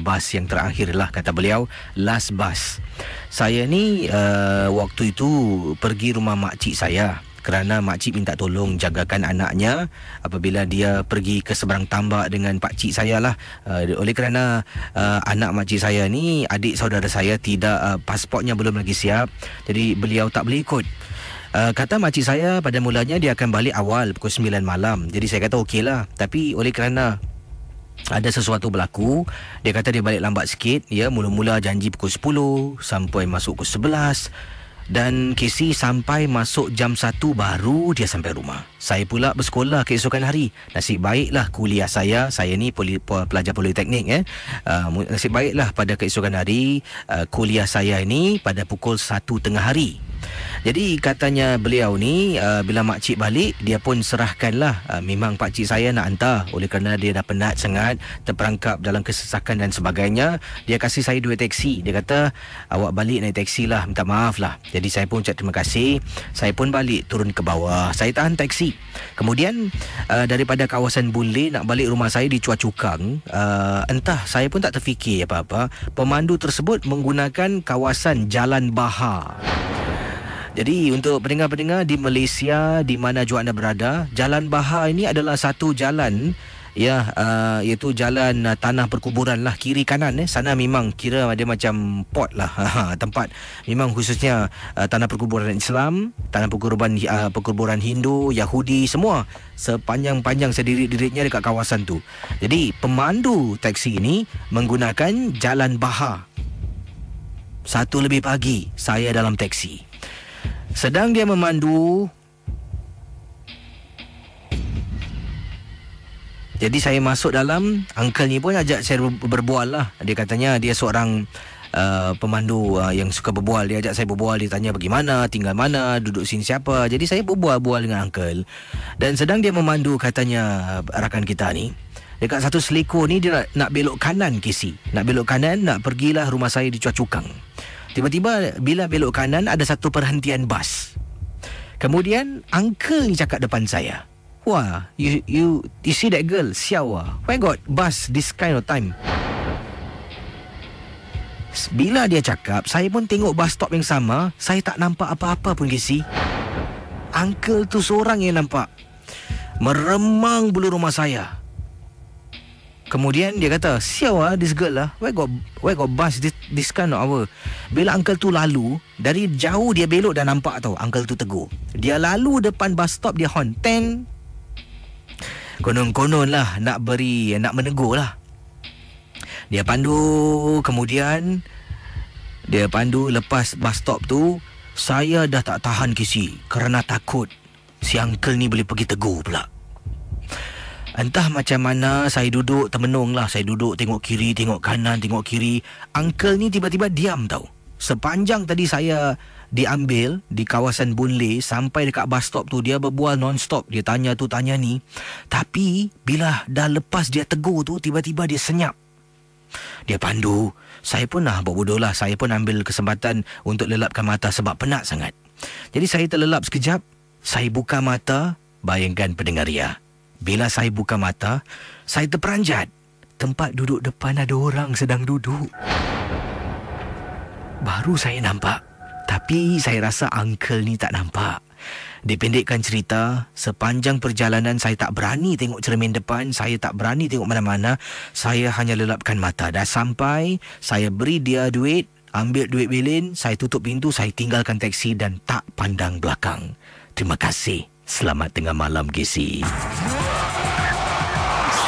Bas yang terakhir lah, kata beliau. Last bus. Saya ni waktu itu pergi rumah makcik saya. kerana makcik minta tolong jagakan anaknya apabila dia pergi ke seberang tambak dengan pakcik saya lah. Oleh kerana anak makcik saya ni, adik saudara saya tidak, pasportnya belum lagi siap, jadi beliau tak boleh ikut. Kata makcik saya pada mulanya dia akan balik awal pukul 9 malam. Jadi saya kata okey lah. Tapi oleh kerana ada sesuatu berlaku, dia kata dia balik lambat sikit. Ya, mula-mula janji pukul 10 sampai masuk pukul 11. Dan Casey sampai masuk jam 1 baru dia sampai rumah. Saya pula bersekolah keesokan hari. Nasib baiklah kuliah saya ni pelajar politeknik nasib baiklah pada keesokan hari kuliah saya ni pada pukul 1 tengah hari. Jadi katanya beliau ni bila makcik balik, dia pun serahkanlah. Memang pakcik saya nak hantar, oleh kerana dia dah penat sangat, terperangkap dalam kesesakan dan sebagainya. Dia kasih saya duit teksi. Dia kata, awak balik naik teksi lah, minta maaf lah. Jadi saya pun ucap terima kasih. Saya pun balik turun ke bawah. Saya tahan teksi. Kemudian daripada kawasan Boon Lay nak balik rumah saya di Choa Chu Kang, entah saya pun tak terfikir apa-apa. Pemandu tersebut menggunakan kawasan Jalan Bahar. Jadi untuk pendengar-pendengar di Malaysia, di mana jua anda berada, Jalan Bahar ini adalah satu jalan iaitu jalan tanah perkuburan lah, kiri kanan. Sana memang kira ada macam pot lah tempat memang khususnya tanah perkuburan Islam, tanah perkuburan Hindu, Yahudi, semua sepanjang-panjang sedirik-diriknya dekat kawasan tu. Jadi pemandu teksi ini menggunakan Jalan Bahar. 1 lebih pagi saya dalam teksi. Sedang dia memandu, jadi saya masuk dalam. Uncle ni pun ajak saya berbual lah. Dia katanya dia seorang pemandu yang suka berbual. Dia ajak saya berbual. Dia tanya bagaimana, tinggal mana, duduk sini siapa. Jadi saya berbual-bual dengan uncle. Dan sedang dia memandu, katanya rakan kita ni, dekat satu selikur ni dia nak belok kanan, Casey. Nak belok kanan, nak pergilah rumah saya di Choa Chu Kang. Tiba-tiba bila belok kanan ada satu perhentian bas. Kemudian uncle ni cakap depan saya, "Wah, you see that girl? Siao ah. Why got bus this kind of time?" Bila dia cakap, saya pun tengok bus stop yang sama. Saya tak nampak apa-apa pun, Casey. Uncle tu seorang yang nampak. Meremang bulu rumah saya. Kemudian dia kata, "Siao ah, this girl lah. Why got bus this kind of hour?" Bila uncle tu lalu, dari jauh dia belok dah nampak tau. Uncle tu tegur. Dia lalu depan bus stop, dia horn. Ten. Konon-konon lah nak menegur lah. Dia pandu, kemudian dia pandu lepas bus stop tu. Saya dah tak tahan, Casey, kerana takut si uncle ni boleh pergi tegur pula. Entah macam mana saya duduk termenung lah. Saya duduk tengok kiri, tengok kanan, tengok kiri. Uncle ni tiba-tiba diam tau. Sepanjang tadi saya diambil di kawasan Boon Lay sampai dekat bus stop tu, dia berbual non-stop. Dia tanya tu, tanya ni. Tapi bila dah lepas dia tegur tu, tiba-tiba dia senyap. Dia pandu. Saya pun buat bodoh lah. Saya pun ambil kesempatan untuk lelapkan mata sebab penat sangat. Jadi saya terlelap sekejap. Saya buka mata. Bayangkan pendengar Ria, bila saya buka mata, saya terperanjat. Tempat duduk depan ada orang sedang duduk. Baru saya nampak. Tapi saya rasa uncle ni tak nampak. Dipendekkan cerita, sepanjang perjalanan saya tak berani tengok cermin depan. Saya tak berani tengok mana-mana. Saya hanya lelapkan mata. Dah sampai, saya beri dia duit, ambil duit belin, saya tutup pintu, saya tinggalkan teksi dan tak pandang belakang. Terima kasih. Selamat tengah malam, Casey.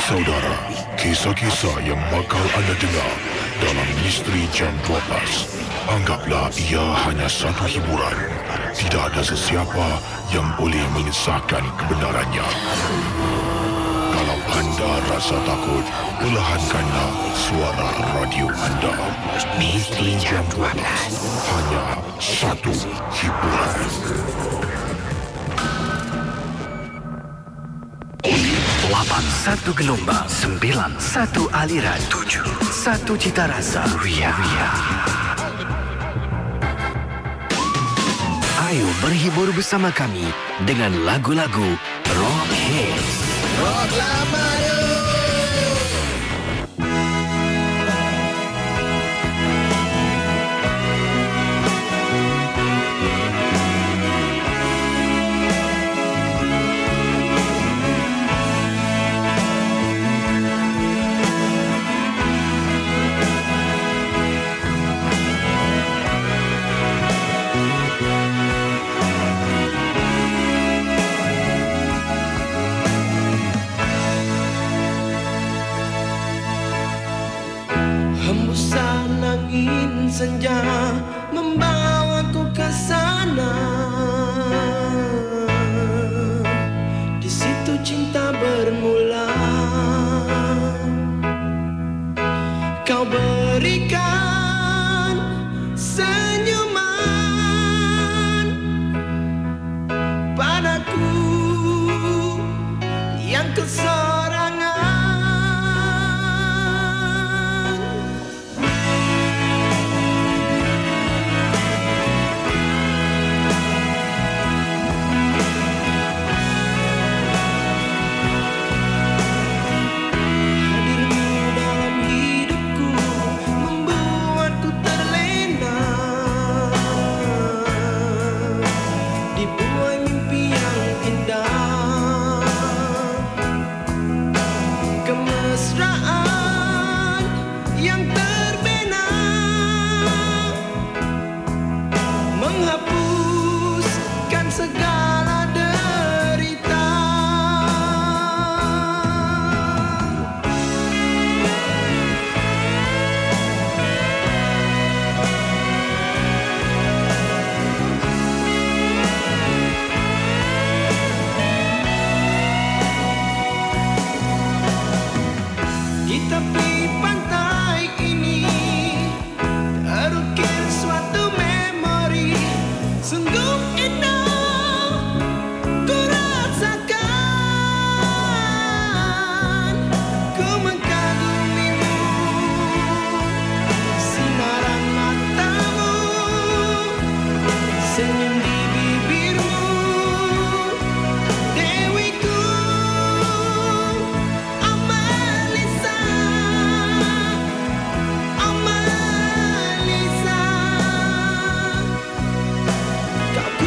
Saudara, kisah-kisah yang bakal anda dengar dalam Misteri Jam 12, anggaplah ia hanya satu hiburan. Tidak ada sesiapa yang boleh mengesahkan kebenarannya. Kalau anda rasa takut, perlahankanlah suara radio anda. Misteri Jam 12, hanya satu hiburan. 8 1 gelombang, 9 1 aliran, 7 1 cita rasa, Ria. Ayo berhibur bersama kami dengan lagu-lagu Rock Hits. Rock lama Hembusan angin senja membawaku ke sana. Di situ cinta bermula. Kau berikan senyuman padaku yang kesorangan. Menghapuskan segala derita. Di tepi pantai ini terukir suatu memori. Sungguh indah ku rasakan. Ku mengkagumimu, sinaran matamu, senyum di bibirmu, dewiku, oh Melissa, oh Melissa. Kau ku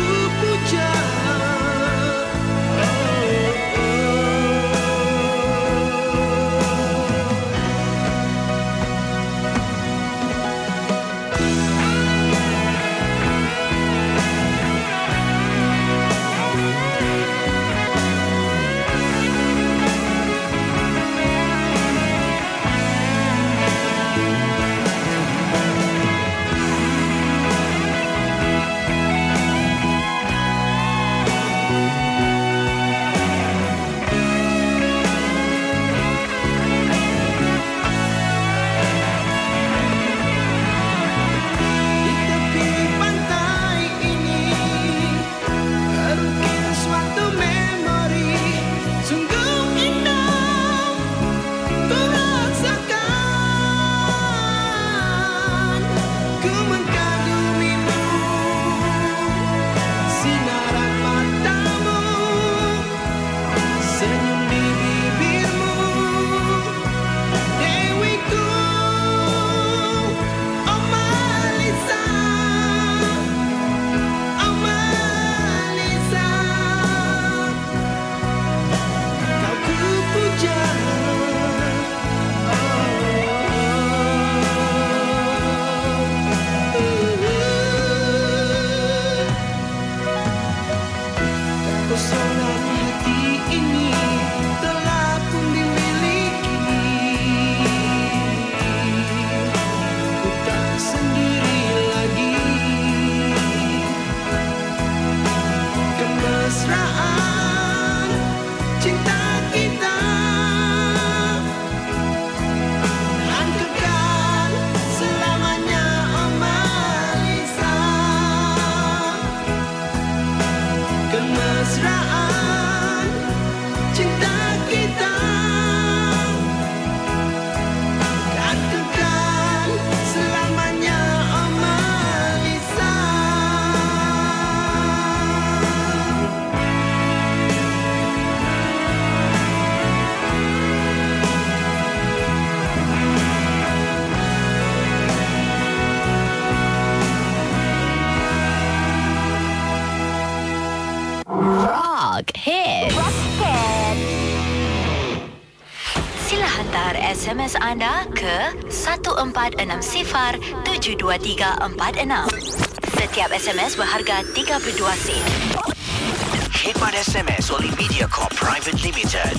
puja. Kekosongan hati ini telah pun dimiliki. Ku tak sendiri lagi. Kemesraan cinta kita dan kekal selamanya, oh Melissa. Kemesraan cinta kita kan kekal selamanya, oh Melissa. Rock Hit. Sila hantar SMS anda ke 1460 72346. Setiap SMS berharga 32 sen. Khidmat SMS oleh Mediacorp Private Limited.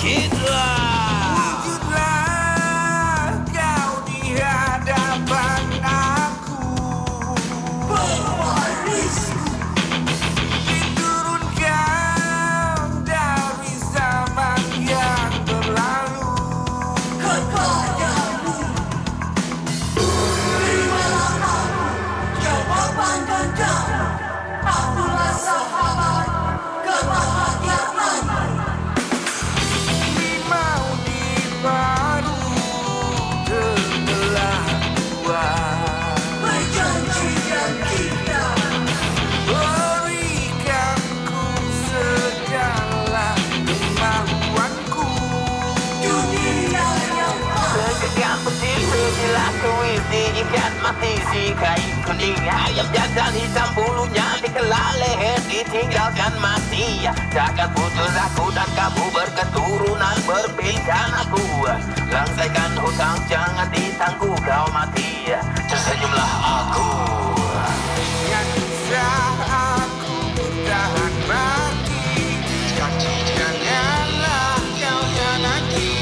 Wujudlah kau di hadapan aku. Diturunkan dari zaman yang berlalu. Kepadamu terimalah aku jawaban ganda. Akulah sahabat kebahagiaan. Limau di baru terbelah dua. Perjanjian kita. Berikan ku segala kemampuanku. Dunia yang segenggam peti bila kuis diikat mati si kain kuning. Ayam jantan hitam bulunya dikelah leher ditinggalkan mati. Takkan putus aku dan kamu berketurunan berpilkan aku. Langsaikan hutang jangan ditangguh kau mati. Tersenyumlah aku. Yang bisa aku bertahan mati. Janji janganlah kau hianati.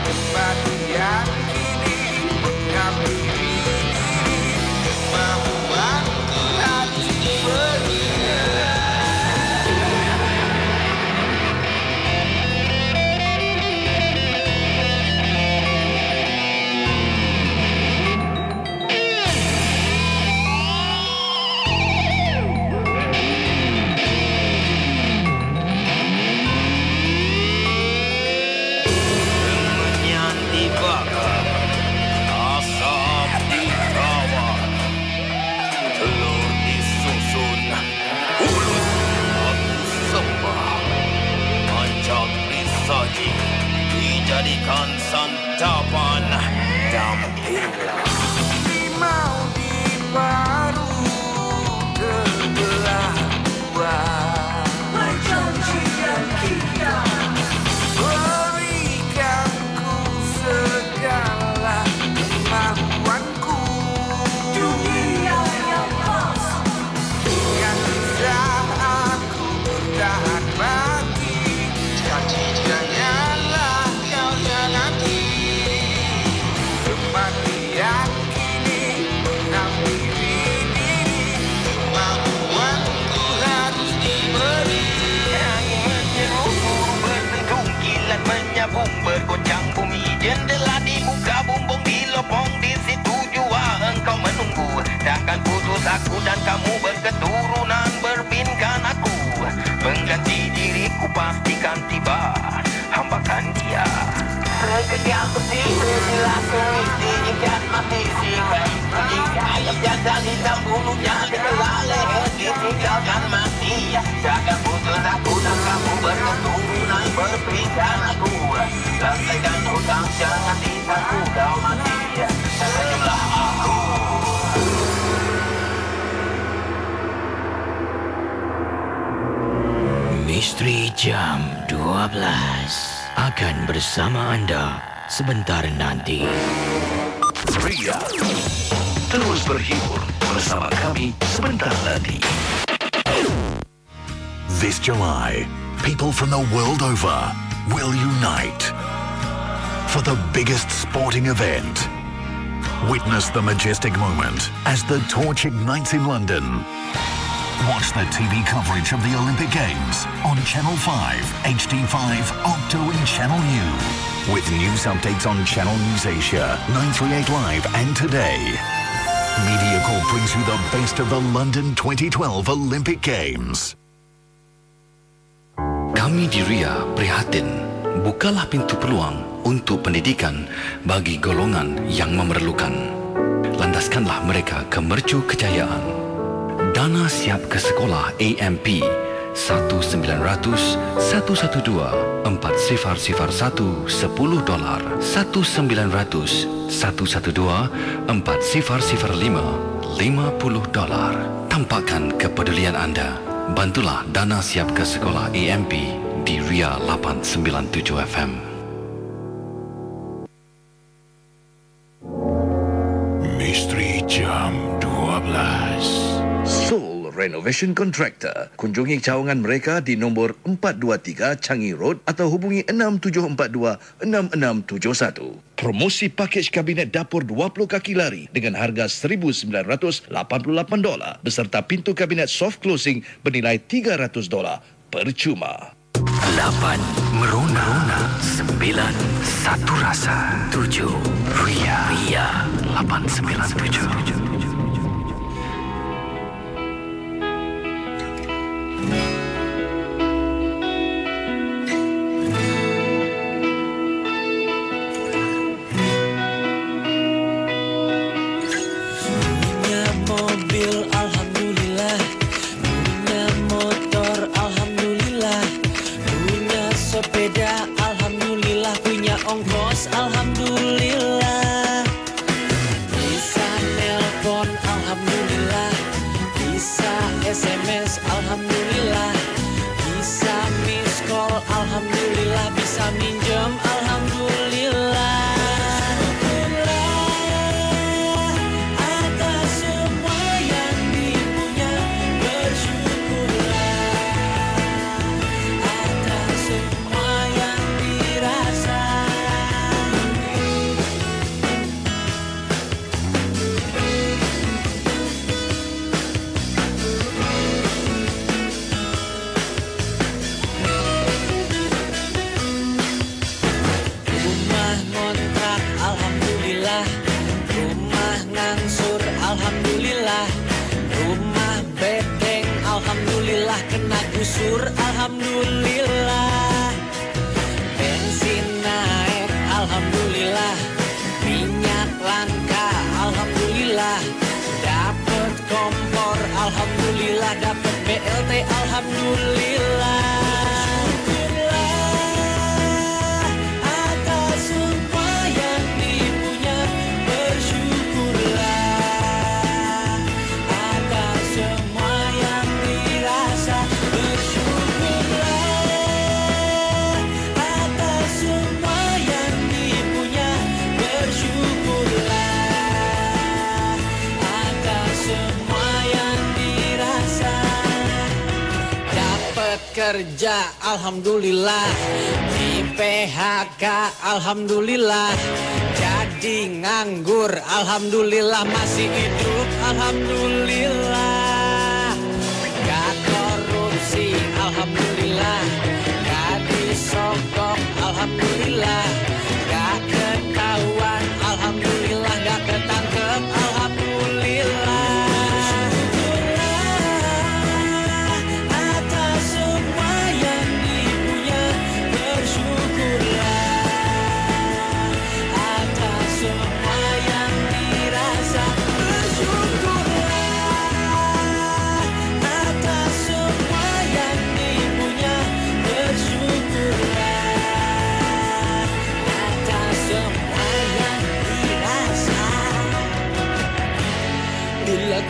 Tempat yang kini menghampiri diri. Kemampuanku harus diberi. Kemenyan dibakar, asap ditawa, telur disusun, ulut aku sembah, mancak disaji, dijadikan santapan dampilah. Limau di baru terbelah dua. Perjanjian kita. Berikan ku segala kemampuanku. Dunia yang palsu. Yang bisa aku bertahan mati. Janji janganlah kau hianati. Kematian kini menghampiri diri. Kemampuanku harus diberi. Angin menyeluruh berlindung, kilat menyambung bergoncang bumi. Jendela dibuka, bumbung dilopong, di situ jua engkau menunggu. Takkan putus aku dan kamu berketurunan berpinkan aku. Pengganti diriku pastikan tiba, hambakan dia. Segenggam peti bila kuis diikat mati si kain kuning. Ayam jantan hitam bulunya dikelah leher ditinggalkan mati. Takkan putus aku dan kamu berketurunan berpinkan aku. Langsaikan hutang jangan ditangguh kau mati. Tersenyumlah aku. Misteri Jam 12 akan bersama anda sebentar nanti. Ria, terus berhibur bersama kami sebentar nanti. This July, people from the world over will unite for the biggest sporting event. Witness the majestic moment as the torch ignites in London. Watch the TV coverage of the Olympic Games on Channel 5, HD5, Octo and Channel U. With news updates on Channel News Asia, 938 Live and Today. MediaCorp brings you the best of the London 2012 Olympic Games. Kami di RIA prihatin. Bukalah pintu peluang untuk pendidikan bagi golongan yang memerlukan. Landaskanlah mereka ke mercu kejayaan. Dana Siap ke Sekolah AMP 1-900-112-4001 $10 $1-900-112-4005. Tampakkan kepedulian anda. Bantulah Dana Siap ke Sekolah AMP di RIA 897 FM. Misteri Jam 12. Soul Renovation Renovation Contractor. Kunjungi cawangan mereka di nombor 423 Changi Road atau hubungi 6742-6671. Promosi pakej kabinet dapur 20 kaki lari dengan harga $1,988 beserta pintu kabinet soft closing bernilai $300 percuma. 8 Merona 9 Satu Rasa 7 Ria 897. Alhamdulillah, bisa nelpon alhamdulillah, bisa SMS alhamdulillah, bisa miss call alhamdulillah, bisa minjem alhamdulillah. Bersyukurlah atas semua yang dipunya, bersyukurlah atas semua yang dirasa. Alhamdulillah, rumah bedeng alhamdulillah, kena gusur alhamdulillah, bensin naik alhamdulillah, minyak langka alhamdulillah, dapet kompor alhamdulillah, dapet BLT alhamdulillah. Kerja alhamdulillah, di PHK alhamdulillah, jadi nganggur alhamdulillah, masih hidup alhamdulillah, gak korupsi alhamdulillah, gak disogok alhamdulillah, gak ketahuan alhamdulillah, gak ketangkep alhamdulillah.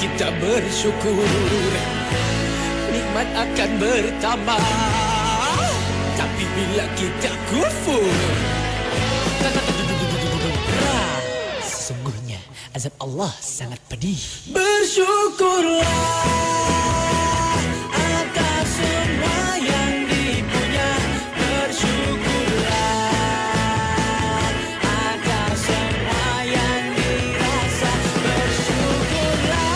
Kita bersyukur, nikmat akan bertambah. Tapi bila kita kufur, sesungguhnya azab Allah sangat pedih. Bersyukurlah atas semua yang dipunya, bersyukurlah atas semua yang dirasa, bersyukurlah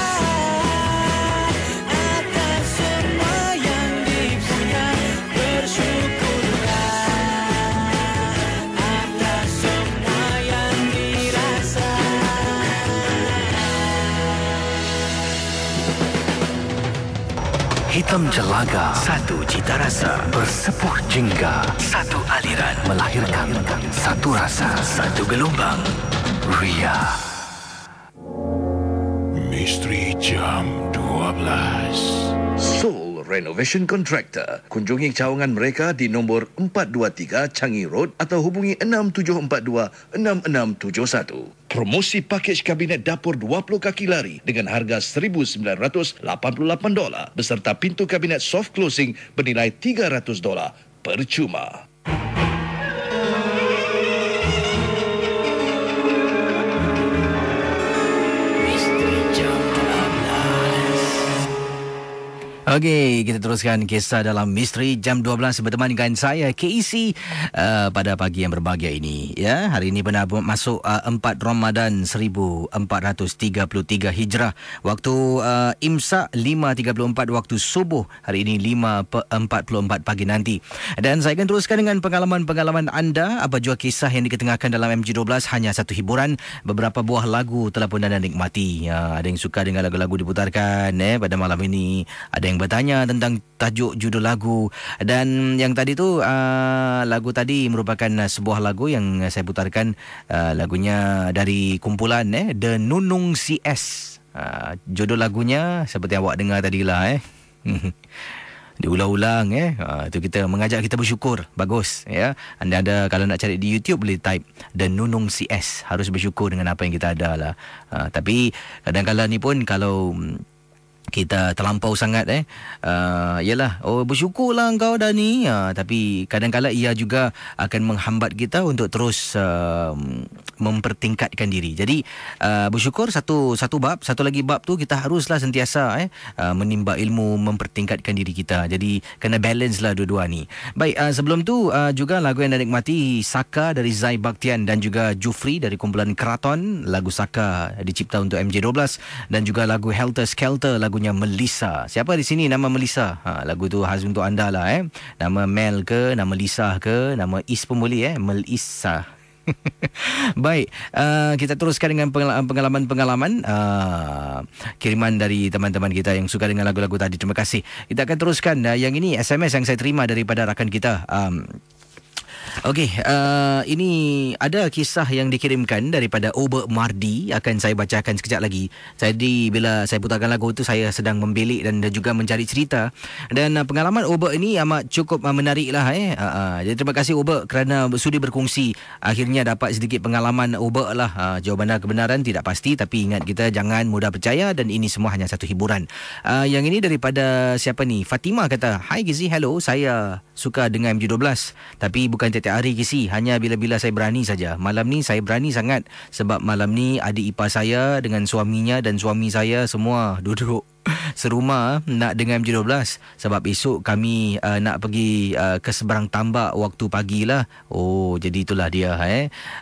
Hitam Jelaga, satu cita rasa, bersepuh jingga, satu aliran, melahirkan satu rasa, satu gelombang. Ria. Misteri Jam 12. Soul Renovation Contractor. Kunjungi cawangan mereka di nombor 423 Changi Road atau hubungi 6742-6671. Promosi pakej kabinet dapur 20 kaki lari dengan harga $1,988 beserta pintu kabinet soft closing bernilai $300 percuma. Okey, kita teruskan kisah dalam Misteri Jam 12 berteman dengan saya KEC pada pagi yang berbahagia ini. Ya, hari ini benar masuk 4 Ramadan 1433 Hijrah. Waktu Imsak 5.34 waktu subuh. Hari ini 5.44 pagi nanti. Dan saya akan teruskan dengan pengalaman-pengalaman anda. Apa jua kisah yang diketengahkan dalam MG12, hanya satu hiburan. Beberapa buah lagu telah pun anda nikmati. Ada yang suka dengan lagu-lagu diputarkan pada malam ini. Ada yang bertanya tentang tajuk judul lagu, dan yang tadi tu lagu tadi merupakan sebuah lagu yang saya putarkan, lagunya dari kumpulan The Nunung CS. Judul lagunya seperti awak dengar tadilah diulang-ulang itu kita mengajak kita bersyukur. Bagus ya. Anda ada, kalau nak cari di YouTube boleh type The Nunung CS. Harus bersyukur dengan apa yang kita ada lah. Tapi kadang-kadang ni pun kalau kita terlampau sangat yalah, bersyukurlah engkau dah ni, tapi kadang-kadang ia juga akan menghambat kita untuk terus mempertingkatkan diri. Jadi bersyukur satu bab, satu lagi bab tu kita haruslah sentiasa menimba ilmu, mempertingkatkan diri kita. Jadi kena balance lah dua-dua ni. Baik, sebelum tu juga lagu yang anda nikmati Saka dari Zai Bakhtian dan juga Jufri dari kumpulan Keraton. Lagu Saka dicipta untuk MJ12, dan juga lagu Helter Skelter, lagunya Melissa. Siapa di sini nama Melissa? Lagu tu khas untuk anda lah Nama Mel ke, nama Lisa ke, nama Is pun boleh Melissa. Baik, kita teruskan dengan pengalaman-pengalaman kiriman dari teman-teman kita yang suka dengan lagu-lagu tadi. Terima kasih. Kita akan teruskan yang ini SMS yang saya terima daripada rakan kita. Okey, ini ada kisah yang dikirimkan daripada Ober Mardi. Akan saya bacakan sekejap lagi. Jadi bila saya putarkan lagu itu, saya sedang membelik dan juga mencari cerita. Dan pengalaman Ober ini amat cukup menarik lah. Jadi terima kasih Ober kerana sudi berkongsi. Akhirnya dapat sedikit pengalaman Ober lah. Jawapan kebenaran tidak pasti, tapi ingat, kita jangan mudah percaya, dan ini semua hanya satu hiburan. Yang ini daripada siapa ni? Fatima kata, "Hai Gizi, hello. Saya suka dengan MG12, tapi bukan tiap hari Kisi, hanya bila-bila saya berani saja. Malam ni saya berani sangat sebab malam ni adik ipar saya dengan suaminya dan suami saya semua duduk serumah nak dengar MJ12 sebab esok kami nak pergi ke seberang tambak waktu pagi lah. Jadi itulah dia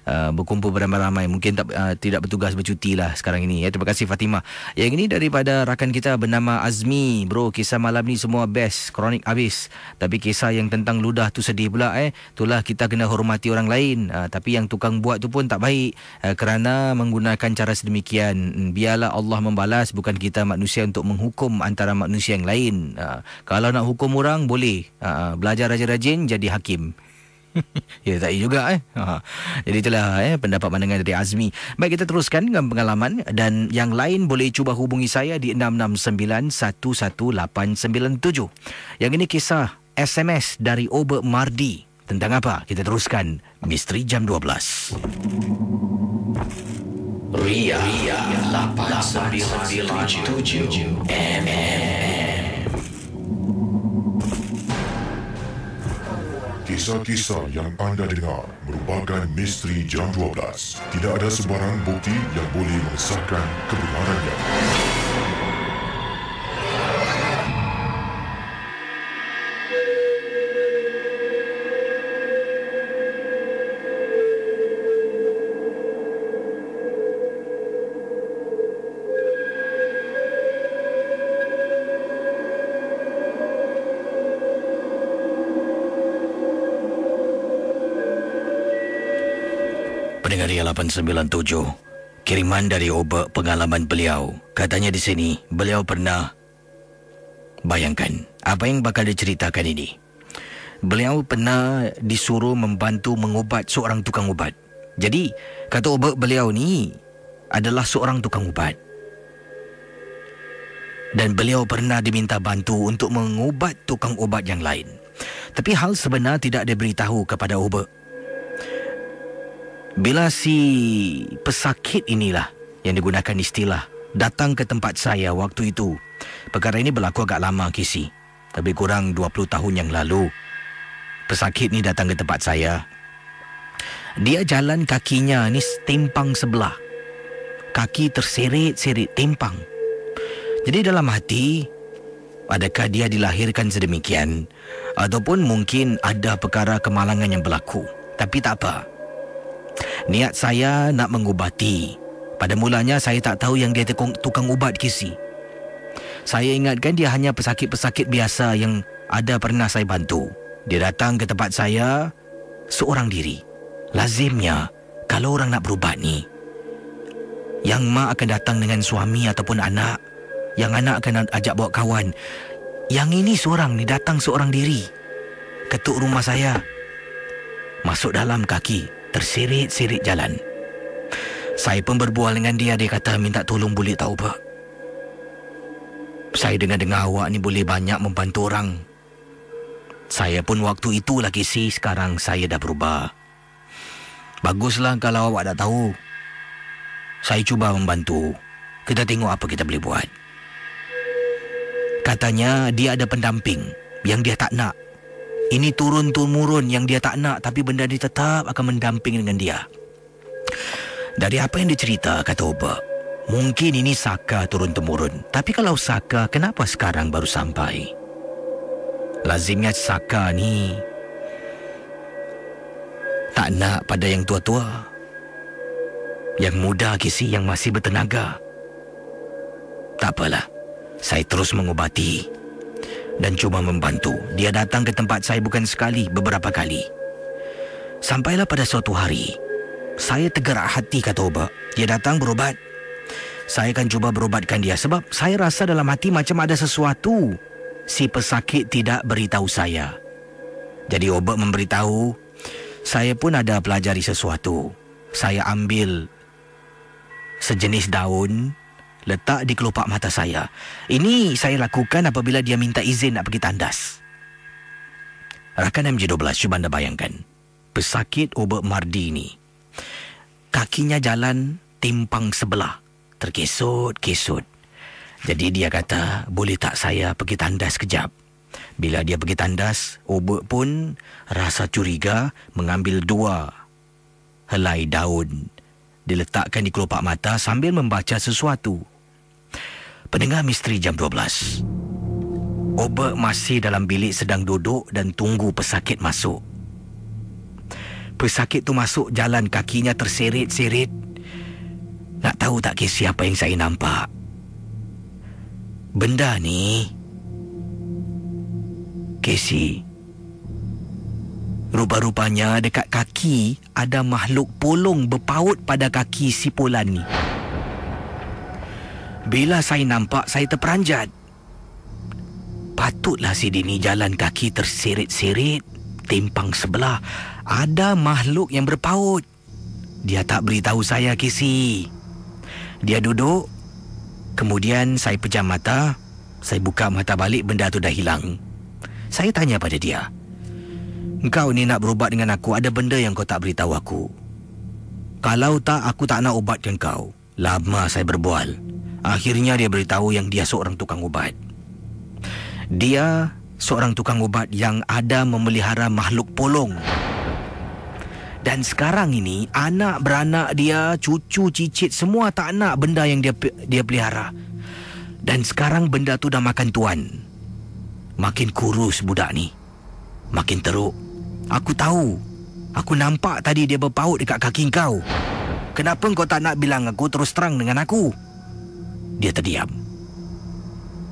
berkumpul beramai-ramai. Mungkin tidak bertugas bercuti lah sekarang ini. Terima kasih Fatimah. Yang ini daripada rakan kita bernama Azmi. Bro, kisah malam ni semua best, kronik habis. Tapi kisah yang tentang ludah tu sedih pula. Itulah, kita kena hormati orang lain. Tapi yang tukang buat tu pun tak baik kerana menggunakan cara sedemikian. Biarlah Allah membalas, bukan kita manusia untuk menghukum antara manusia yang lain. Kalau nak hukum orang boleh, belajar rajin-rajin jadi hakim. Ya, tak juga Jadi itulah pendapat pandangan dari Azmi. Baik, kita teruskan dengan pengalaman, dan yang lain boleh cuba hubungi saya di 669-11897. Yang ini kisah SMS dari Ober Mardi. Tentang apa? Kita teruskan Misteri Jam 12. Ria 897 MM. Kisah-kisah yang anda dengar merupakan Misteri Jam 12. Tidak ada sebarang bukti yang boleh mengesahkan kebenarannya. Pendengar Ria 897, kiriman dari Ober, pengalaman beliau. Katanya di sini, beliau pernah, bayangkan apa yang bakal diceritakan ini. Beliau pernah disuruh membantu mengubat seorang tukang ubat. Jadi, kata Ober, beliau ni adalah seorang tukang ubat. Dan beliau pernah diminta bantu untuk mengubat tukang ubat yang lain. Tapi hal sebenar tidak diberitahu kepada Ober. Bila si pesakit inilah yang digunakan istilah datang ke tempat saya waktu itu. Perkara ini berlaku agak lama, Kisi. Lebih kurang 20 tahun yang lalu. Pesakit ni datang ke tempat saya. Dia jalan kakinya ni timpang sebelah. Kaki terseret-seret timpang. Jadi dalam hati Adakah dia dilahirkan sedemikian? Ataupun mungkin ada perkara kemalangan yang berlaku. Tapi tak apa. Niat saya nak mengubati. Pada mulanya saya tak tahu yang dia tukang ubat Casey. Saya ingatkan dia hanya pesakit-pesakit biasa yang ada pernah saya bantu. Dia datang ke tempat saya seorang diri. Lazimnya kalau orang nak berubat ni, yang mak akan datang dengan suami ataupun anak. Yang anak akan ajak bawa kawan. Yang ini seorang ni datang seorang diri. Ketuk rumah saya. Masuk dalam kaki. Tersirit-sirit jalan. Saya pun berbual dengan dia. Dia kata minta tolong boleh tahu pak. Saya dengar-dengar awak ni boleh banyak membantu orang. Saya pun waktu itu lagi sekarang saya dah berubah. Baguslah kalau awak dah tahu. Saya cuba membantu. Kita tengok apa kita boleh buat. Katanya dia ada pendamping yang dia tak nak. Ini turun-temurun yang dia tak nak, tapi benda dia tetap akan mendamping dengan dia. Dari apa yang dia cerita, kata Oba, mungkin ini saka turun-temurun. Tapi kalau saka, kenapa sekarang baru sampai? Lazimnya saka ni tak nak pada yang tua-tua. Yang muda kisi, yang masih bertenaga. Tak apalah. Saya terus mengubati dan cuba membantu. Dia datang ke tempat saya bukan sekali, beberapa kali. Sampailah pada suatu hari, saya tergerak hati, kata Oba. Dia datang berubat. Saya akan cuba berubatkan dia sebab saya rasa dalam hati macam ada sesuatu. Si pesakit tidak beritahu saya. Jadi Oba memberitahu, saya pun ada pelajari sesuatu. Saya ambil sejenis daun, letak di kelopak mata saya. Ini saya lakukan apabila dia minta izin nak pergi tandas. Rakan MJ12, cuba anda bayangkan. Pesakit Oba Mardi ni, kakinya jalan timpang sebelah. Terkesut-kesut. Jadi dia kata, boleh tak saya pergi tandas kejap? Bila dia pergi tandas, Oba pun rasa curiga, mengambil 2 helai daun. Diletakkan di kelopak mata sambil membaca sesuatu. Pendengar misteri jam 12. Oba masih dalam bilik sedang duduk dan tunggu pesakit masuk. Pesakit tu masuk, jalan kakinya terseret-seret. Nak tahu tak Casey apa yang saya nampak? Benda ni, Casey, rupa-rupanya dekat kaki ada makhluk polong berpaut pada kaki si Polan ni. Bila saya nampak, saya terperanjat. Patutlah si Dini jalan kaki terseret-seret, timpang sebelah. Ada makhluk yang berpaut. Dia tak beritahu saya, Casey. Dia duduk. Kemudian saya pejam mata. Saya buka mata balik, benda tu dah hilang. Saya tanya pada dia, "Engkau ni nak berubat dengan aku, ada benda yang kau tak beritahu aku. Kalau tak, aku tak nak ubatkan kau." Lama saya berbual. Akhirnya dia beritahu yang dia seorang tukang ubat. Dia seorang tukang ubat yang ada memelihara makhluk polong. Dan sekarang ini anak beranak dia, cucu cicit semua tak nak benda yang dia pelihara. Dan sekarang benda tu dah makan tuan. Makin kurus budak ni. Makin teruk. Aku tahu. Aku nampak tadi dia berpaut dekat kaki kau. Kenapa kau tak nak bilang aku terus terang dengan aku? Dia terdiam.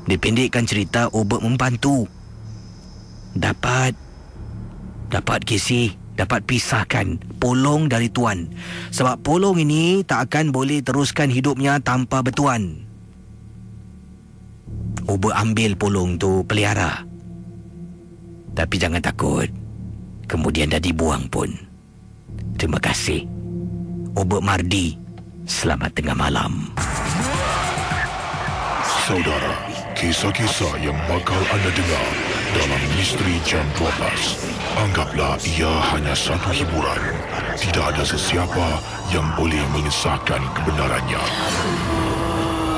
Dipendekkan cerita, Oba membantu. Dapat Casey, dapat pisahkan polong dari tuan. Sebab polong ini tak akan boleh teruskan hidupnya tanpa bertuan. Oba ambil polong tu pelihara. Tapi jangan takut, kemudian dah dibuang pun. Terima kasih Oba Mardi. Selamat tengah malam. Saudara, kisah-kisah yang bakal anda dengar dalam Misteri Jam 12, anggaplah ia hanya satu hiburan. Tidak ada sesiapa yang boleh mengesahkan kebenarannya.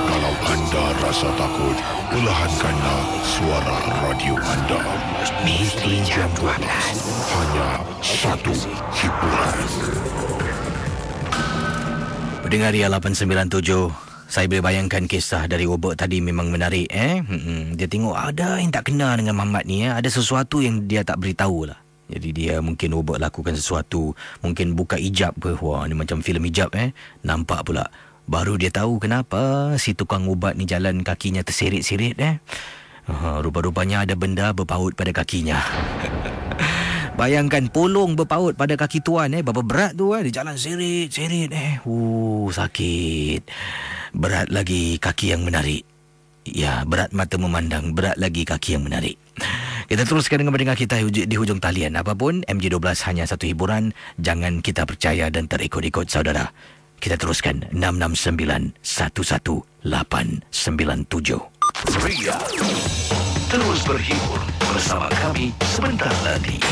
Kalau anda rasa takut, perlahankanlah suara radio anda. Misteri Jam 12, hanya satu hiburan. Pendengar Ria 897, Saya boleh bayangkan kisah dari Obek tadi memang menarik. Dia tengok ada yang tak kena dengan Muhammad ni. Ada sesuatu yang dia tak beritahu lah. Jadi dia mungkin Obek lakukan sesuatu. Mungkin buka hijab ke. Wah, ni macam filem hijab. Nampak pula. Baru dia tahu kenapa si tukang ubat ni jalan kakinya tersirit-sirit. Rupa-rupanya ada benda berpaut pada kakinya. Bayangkan polong berpaut pada kaki tuan. Berapa berat tu. Dia jalan sirit-sirit. Sakit. Berat lagi kaki yang menarik. Ya, berat mata memandang, berat lagi kaki yang menarik. Kita teruskan dengan pendengar kita di hujung talian. Apapun, MJ12 hanya satu hiburan. Jangan kita percaya dan terikut-ikut, saudara. Kita teruskan 669-11897. Ria, terus berhibur bersama kami sebentar lagi.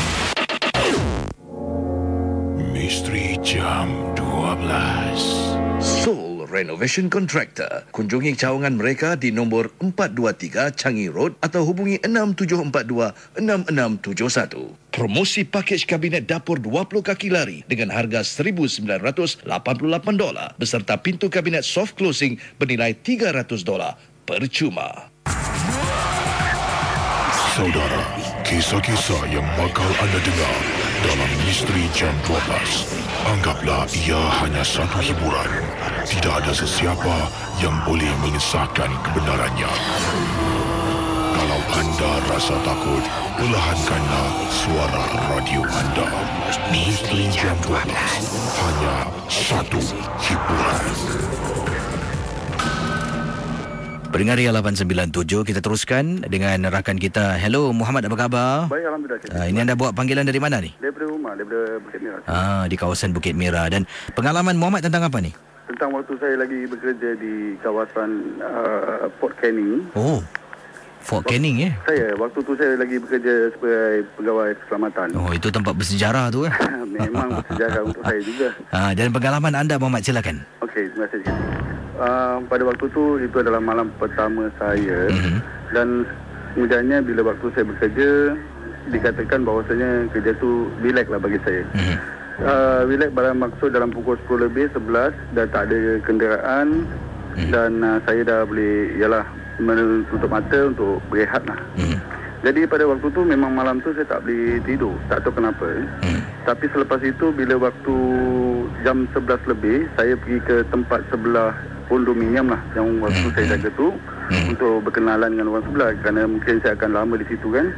Misteri Jam 12. Soul Renovation Contractor. Kunjungi cawangan mereka di nombor 423 Changi Road atau hubungi 6742-6671. Promosi pakej kabinet dapur 20 kaki lari dengan harga $1,988 beserta pintu kabinet soft closing bernilai $300 percuma. Saudara, kisah-kisah yang bakal anda dengar dalam Misteri Jam 12, anggaplah ia hanya satu hiburan. Tidak ada sesiapa yang boleh mengesahkan kebenarannya. Kalau anda rasa takut, perlahankanlah suara radio anda. Misteri Jam 12, hanya satu hiburan. Pendengar Ria 897, kita teruskan dengan rakan kita. Hello Muhammad, apa khabar? Baik, Alhamdulillah. Ini anda buat panggilan dari mana ni? Daripada rumah, daripada Bukit Merah. Di kawasan Bukit Merah. Dan pengalaman Muhammad tentang apa ni? Tentang waktu saya lagi bekerja di kawasan Fort Canning. Oh, Fort Canning Waktu tu saya lagi bekerja sebagai pegawai keselamatan. Oh, itu tempat bersejarah tu Memang bersejarah untuk saya juga. Dan pengalaman anda Muhammad, silakan. Okey, terima kasih. Pada waktu tu, itu adalah malam pertama saya. Dan kemudiannya bila waktu saya bekerja, dikatakan bahawasanya kerja tu relax lah bagi saya. Relax bermaksud dalam pukul 10 lebih 11 dah tak ada kenderaan. Dan saya dah boleh menutup mata untuk berehat lah. Jadi pada waktu tu memang malam tu saya tak boleh tidur. Tak tahu kenapa. Tapi selepas itu bila waktu jam 11 lebih, saya pergi ke tempat sebelah kondominium lah yang waktu saya jaga tu, untuk berkenalan dengan orang sebelah, kerana mungkin saya akan lama di situ kan,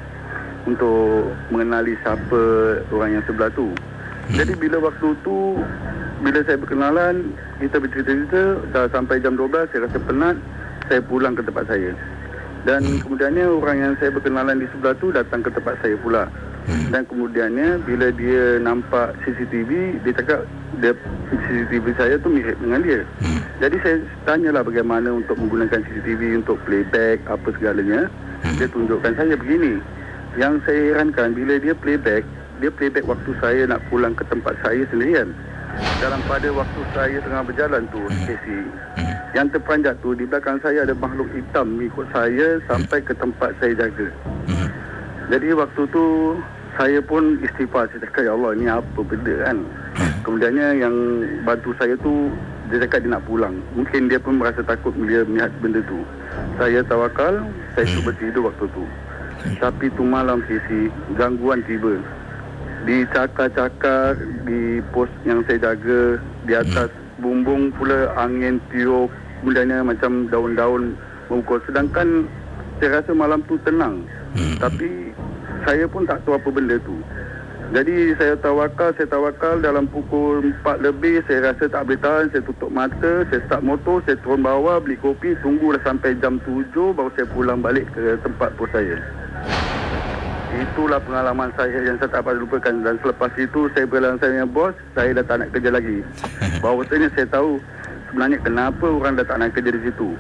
untuk mengenali siapa orang yang sebelah tu. Jadi bila waktu tu, bila saya berkenalan, kita bercerita-cerita, dah sampai jam 12, saya rasa penat, saya pulang ke tempat saya. Dan kemudiannya orang yang saya berkenalan di sebelah tu datang ke tempat saya pula. Dan kemudiannya bila dia nampak CCTV, dia cakap CCTV saya tu mirip dengan dia. Jadi saya tanyalah bagaimana untuk menggunakan CCTV untuk playback apa segalanya. Dia tunjukkan saya begini. Yang saya herankan, bila dia playback waktu saya nak pulang ke tempat saya sendirian. Dalam pada waktu saya tengah berjalan tu, Casey, yang terperanjat tu, di belakang saya ada makhluk hitam mengikut saya sampai ke tempat saya jaga. Jadi waktu tu saya pun istighfar. Saya cakap, ya Allah, ni apa benda kan. Kemudiannya yang bantu saya tu, dia cakap dia nak pulang. Mungkin dia pun merasa takut bila melihat benda tu. Saya tawakal, saya cuba tidur waktu tu. Tapi tu malam sisi, gangguan tiba. Di cakar-cakar, di pos yang saya jaga, di atas bumbung pula angin tiup. Kemudiannya macam daun-daun memukul. Sedangkan saya rasa malam tu tenang. Tapi saya pun tak tahu apa benda tu. Jadi saya tawakal dalam pukul 4 lebih, saya rasa tak boleh tahan, saya tutup mata, saya start motor, saya turun bawah, beli kopi, tunggulah sampai jam 7 baru saya pulang balik ke tempat pos saya. Itulah pengalaman saya yang saya tak dapat lupakan. Dan selepas itu saya beritahu saya dengan bos, saya dah tak nak kerja lagi. Bahawasanya saya tahu sebenarnya kenapa orang dah tak nak kerja di situ.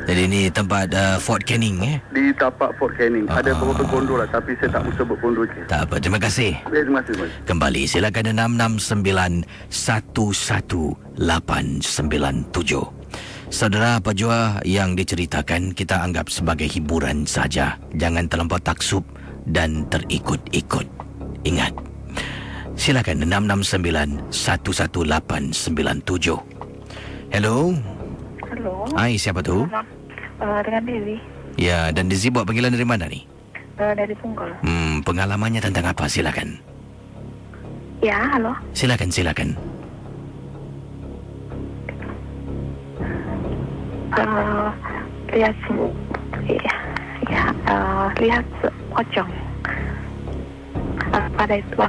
Jadi ini tempat Fort Canning Di tapak Fort Canning. Ada beberapa kondo lah, tapi saya tak mau sebut kondo je. Tak apa, terima kasih. Terima kasih. Kembali silakan 669-11897. Saudara, apa jua yang diceritakan kita anggap sebagai hiburan saja. Jangan terlampau taksub dan terikut-ikut. Ingat. Silakan 669-11897. Hello. Halo. Hai, siapa tu? Dengan Dewi. Ya, dan Desi buat panggilan dari mana ni? Dari Punggol. Pengalamannya tentang apa? Silakan. Ya, halo. Silakan. Lihat lihat pocong. Pada itu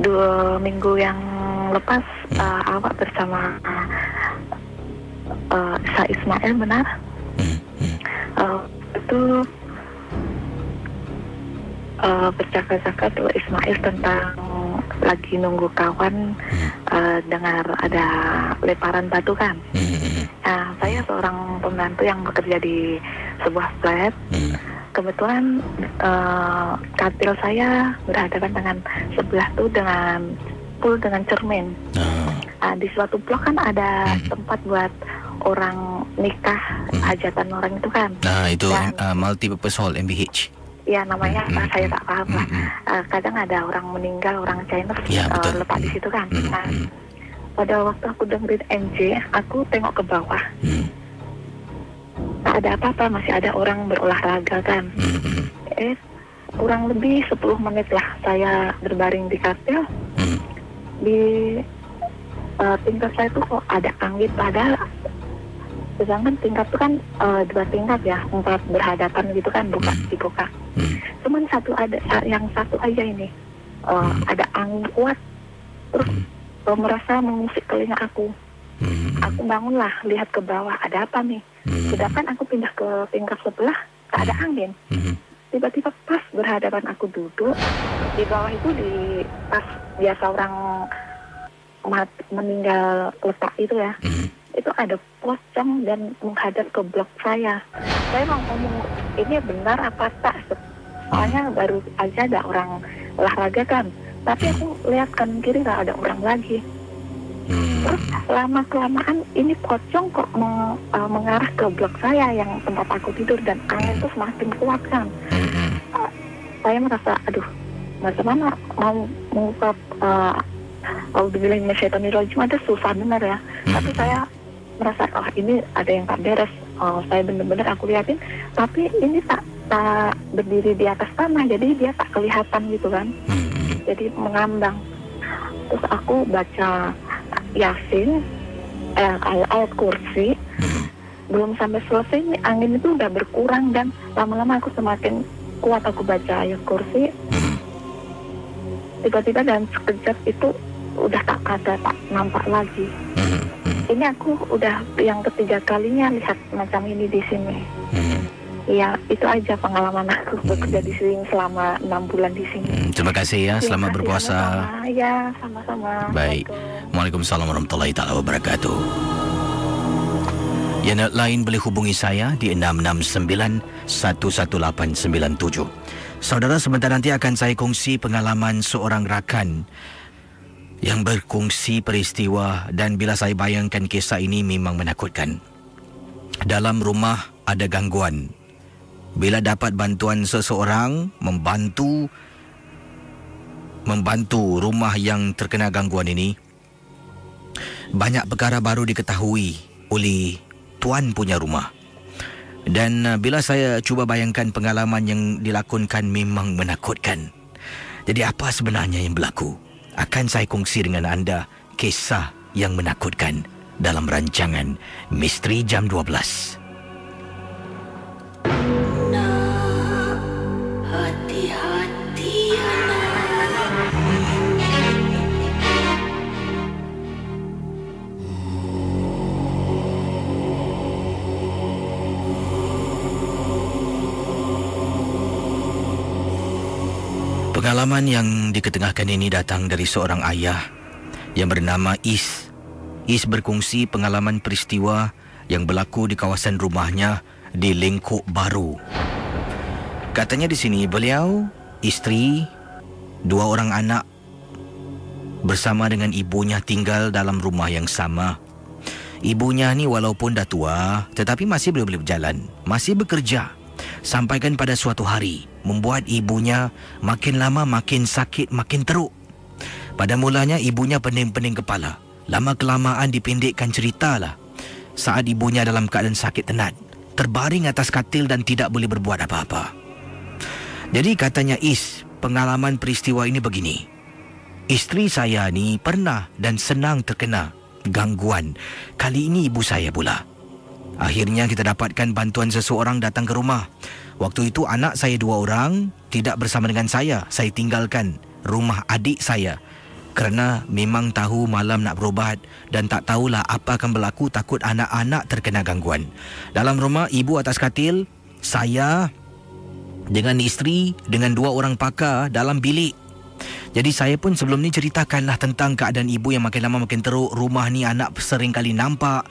2 minggu yang lepas awak bersama Sa Ismail, benar? Itu bercakap-cakap tuh Ismail tentang lagi nunggu kawan, dengar ada lemparan batu kan. Saya seorang pembantu yang bekerja di sebuah flat. Kebetulan katil saya berhadapan dengan sebelah tuh dengan pool dengan cermin. Di suatu blok kan ada tempat buat orang nikah, hajatan orang itu kan. Itu multi-purpose hall, MBH. Ya, namanya apa saya tak paham lah. Kadang ada orang meninggal, orang Chinese lepas di situ kan. Pada waktu aku dengerin NJ, aku tengok ke bawah. Tak ada apa-apa, masih ada orang berolahraga kan. Kurang lebih 10 menit lah saya berbaring di katil. Di tingkat saya tuh kok ada angin, padahal sedangkan tingkat itu kan 2 tingkat ya, 4 berhadapan gitu kan, dibuka. Cuman yang satu aja ini ada angin kuat, terus merasa mengusik telinga aku. Aku bangunlah, lihat ke bawah, ada apa nih? Sedangkan aku pindah ke tingkat sebelah, tak ada angin. Tiba-tiba pas berhadapan aku duduk, di bawah itu pas biasa orang meninggal letak itu ya, itu ada pocong dan menghadap ke blok saya. Saya mau ngomong, ini benar apa tak? Soalnya baru aja ada orang olahraga kan. Tapi aku lihat kanan kiri gak ada orang lagi. Terus lama-kelamaan ini pocong kok mengarah ke blok saya yang tempat aku tidur, dan angin itu semakin kuat kan. Saya merasa, aduh, bagaimana mau mengungkap Auzubillahi minasyaitonirrajim, ada susah benar ya. Tapi saya merasa, ini ada yang tak beres. Saya benar-benar aku liatin, tapi ini tak berdiri di atas tanah, jadi dia tak kelihatan gitu kan. Jadi mengambang. Terus aku baca Yasin, ayat kursi. Belum sampai selesai, ini angin itu udah berkurang, dan lama-lama aku semakin kuat aku baca ayat kursi. Tiba-tiba dan sekejap itu udah tak nampak lagi. Ini aku udah yang ketiga kalinya lihat macam ini di sini. Ya, itu aja pengalaman aku bekerja di sini selama 6 bulan di sini. Terima kasih ya, selamat berpuasa. Ya, sama-sama. Baik. Waalaikumsalam warahmatullahi taala wabarakatuh. Yang lain boleh hubungi saya di 669-11897. Saudara, sebentar nanti akan saya kongsi pengalaman seorang rakan yang berkongsi peristiwa, dan bila saya bayangkan kisah ini memang menakutkan. Dalam rumah ada gangguan. Bila dapat bantuan seseorang membantu rumah yang terkena gangguan ini, banyak perkara baru diketahui oleh tuan punya rumah. Dan bila saya cuba bayangkan pengalaman yang dilakonkan memang menakutkan. Jadi apa sebenarnya yang berlaku? Akan saya kongsi dengan anda kisah yang menakutkan dalam rancangan Misteri Jam 12. Pengalaman yang diketengahkan ini datang dari seorang ayah yang bernama Is. Is berkongsi pengalaman peristiwa yang berlaku di kawasan rumahnya di Lengkok Baru. Katanya di sini beliau, isteri, 2 orang anak bersama dengan ibunya tinggal dalam rumah yang sama. Ibunya ni walaupun dah tua tetapi masih boleh berjalan, masih bekerja. Sampaikan pada suatu hari membuat ibunya makin lama makin sakit, makin teruk. Pada mulanya ibunya pening-pening kepala. Lama kelamaan dipendekkan ceritalah. saat ibunya dalam keadaan sakit tenat, terbaring atas katil dan tidak boleh berbuat apa-apa. Jadi katanya Is, pengalaman peristiwa ini begini. Isteri saya ni pernah dan senang terkena gangguan. Kali ini ibu saya pula. Akhirnya kita dapatkan bantuan seseorang datang ke rumah. Waktu itu anak saya 2 orang tidak bersama dengan saya. Saya tinggalkan rumah adik saya kerana memang tahu malam nak berubat dan tak tahulah apa akan berlaku, takut anak-anak terkena gangguan. Dalam rumah, ibu atas katil, saya dengan isteri dengan 2 orang pakar dalam bilik. Jadi saya pun sebelum ni ceritakanlah tentang keadaan ibu yang makin lama makin teruk. Rumah ni anak sering kali nampak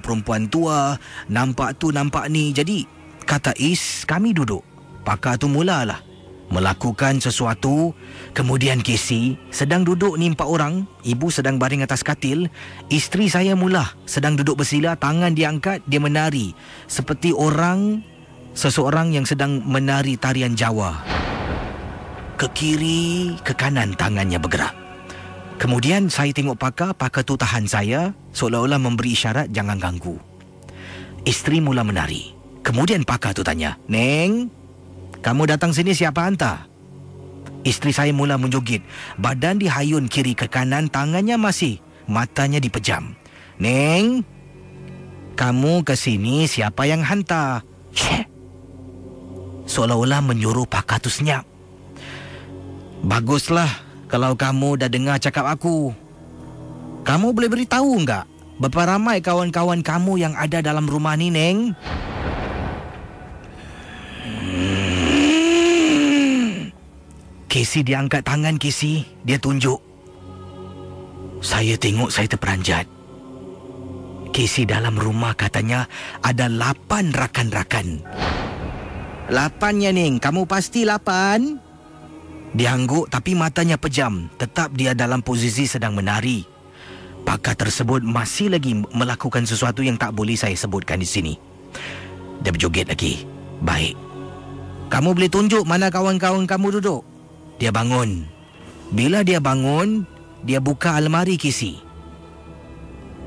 perempuan tua, nampak tu, nampak ni. Jadi kata Is, kami duduk. Pakar tu mulalah melakukan sesuatu. Kemudian Casey sedang duduk ni 4 orang. Ibu sedang baring atas katil. Isteri saya mula sedang duduk bersila, tangan dia angkat, dia menari seperti seseorang yang sedang menari tarian Jawa. Ke kiri, ke kanan tangannya bergerak. Kemudian saya tengok pakar tu tahan saya, seolah-olah memberi isyarat jangan ganggu. Isteri mula menari. Kemudian pakar tu tanya, "Neng, kamu datang sini siapa hantar?" Isteri saya mula menjogit. Badan dihayun kiri ke kanan, tangannya masih, matanya dipejam. "Neng, kamu ke sini siapa yang hantar?" Seolah-olah menyuruh pakar tu senyap. "Baguslah kalau kamu dah dengar cakap aku. Kamu boleh beritahu enggak berapa ramai kawan-kawan kamu yang ada dalam rumah ni, Neng?" Casey dia angkat tangan, Casey. Dia tunjuk. Saya tengok, saya terperanjat. Casey, dalam rumah katanya ada 8 rakan-rakan. 8-nya, Neng. Kamu pasti 8? Dia angguk tapi matanya pejam. Tetap dia dalam posisi sedang menari. Pakar tersebut masih lagi melakukan sesuatu yang tak boleh saya sebutkan di sini. Dia berjoget lagi. "Baik. Kamu boleh tunjuk mana kawan-kawan kamu duduk?" Dia bangun. Bila dia bangun, dia buka almari Casey.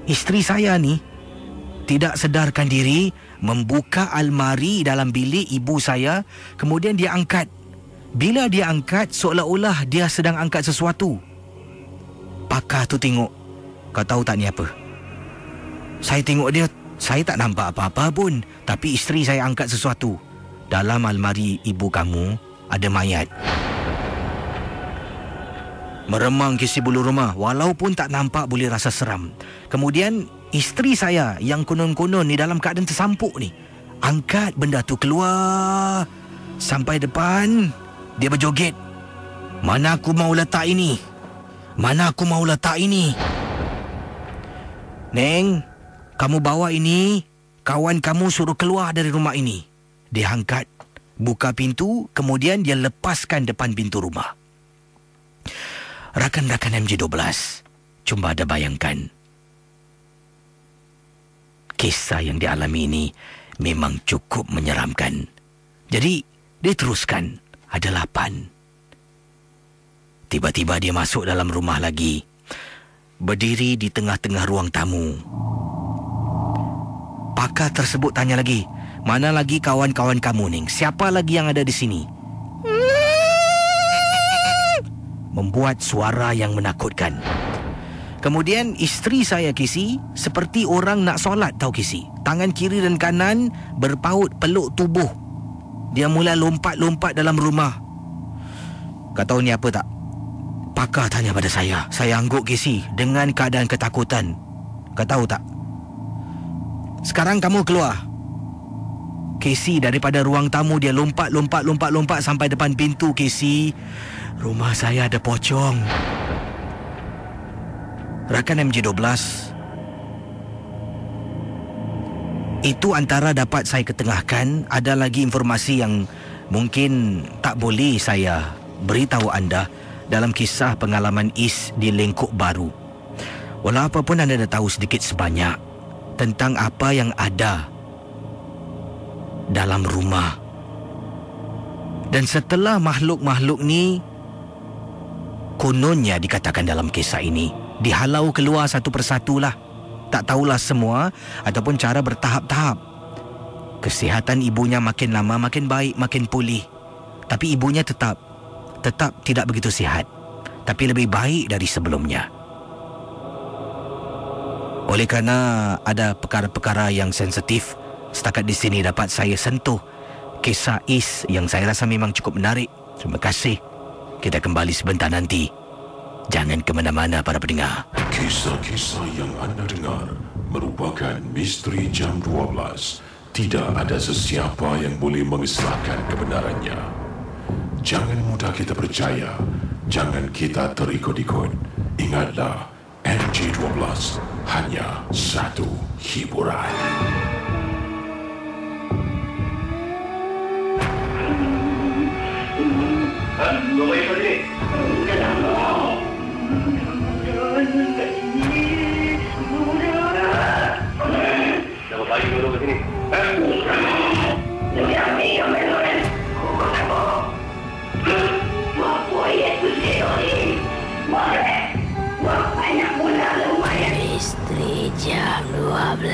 Isteri saya ni tidak sedarkan diri membuka almari dalam bilik ibu saya. Kemudian dia angkat. Bila dia angkat, seolah-olah dia sedang angkat sesuatu. Pakar tu tengok. "Kau tahu tak ni apa?" Saya tengok dia. Saya tak nampak apa-apa pun. Tapi isteri saya angkat sesuatu. "Dalam almari ibu kamu ada mayat." Meremang Casey bulu rumah. Walaupun tak nampak boleh rasa seram. Kemudian isteri saya yang konon-konon ni dalam keadaan tersampuk ni, angkat benda tu keluar sampai depan. Dia berjoget. "Mana aku mau letak ini? Mana aku mau letak ini? Neng, kamu bawa ini. Kawan kamu suruh keluar dari rumah ini." Dia angkat, buka pintu. Kemudian dia lepaskan depan pintu rumah. Rakan-rakan MJ12, cuba ada bayangkan. Kisah yang dialami ini memang cukup menyeramkan. Jadi, dia teruskan. Ada 8. Tiba-tiba dia masuk dalam rumah lagi. Berdiri di tengah-tengah ruang tamu. Pakar tersebut tanya lagi, "Mana lagi kawan-kawan kamu, Ning? Siapa lagi yang ada di sini?" Membuat suara yang menakutkan. Kemudian isteri saya, Casey, seperti orang nak solat, tahu Casey. Tangan kiri dan kanan berpaut peluk tubuh. Dia mula lompat-lompat dalam rumah. "Kau tahu ni apa tak?" Pakar tanya pada saya. Saya angguk, Casey, dengan keadaan ketakutan. "Kau tahu tak? Sekarang kamu keluar." Casey daripada ruang tamu dia lompat sampai depan pintu, Casey. Rumah saya ada pocong. Rakan MJ12, itu antara dapat saya ketengahkan. Ada lagi informasi yang mungkin tak boleh saya beritahu anda dalam kisah pengalaman Is di Lengkok Baru. Walau apapun anda dah tahu sedikit sebanyak tentang apa yang ada dalam rumah. Dan setelah makhluk-makhluk ni, kononnya dikatakan dalam kisah ini, dihalau keluar satu persatu lah. tak tahulah semua ataupun cara bertahap-tahap. Kesihatan ibunya makin lama makin baik, makin pulih. Tapi ibunya tetap tidak begitu sihat, tapi lebih baik dari sebelumnya. Oleh kerana ada perkara-perkara yang sensitif, setakat di sini dapat saya sentuh kisah Is yang saya rasa memang cukup menarik. Terima kasih. Kita kembali sebentar nanti. Jangan ke mana-mana para pendengar. Kisah-kisah yang anda dengar merupakan misteri jam 12. Tidak ada sesiapa yang boleh mengesahkan kebenarannya. Jangan mudah kita percaya. Jangan kita terikut-ikut. Ingatlah, MJ12 hanya satu hiburan. Misteri jam 12.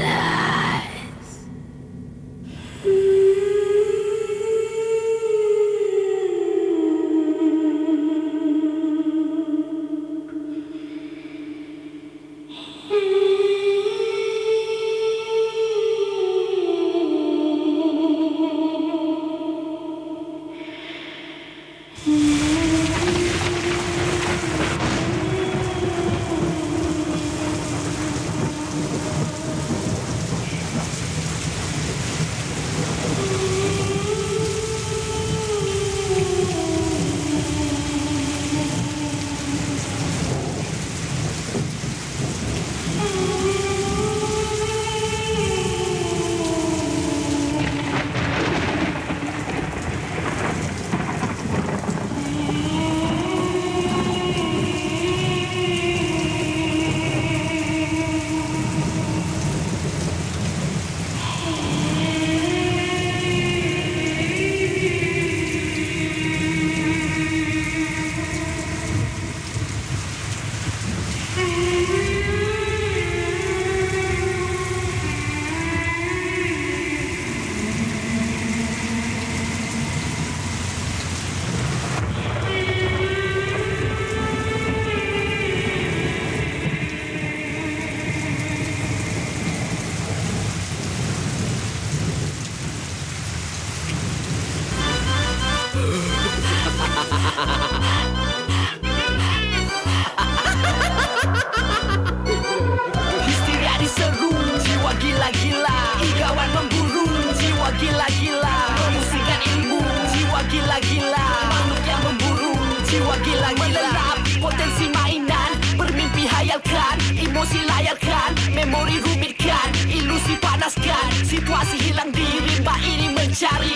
Histeria diseru, jiwa gila-gila. Igawan memburu, jiwa gila-gila. Memusingkan ilmu, jiwa gila-gila. Makhluk yang memburu, jiwa gila-gila. Melelap potensi mainan, bermimpi hayalkan, emosi layarkan, memori rumitkan, ilusi panaskan, situasi hilang di rimba ini mencari.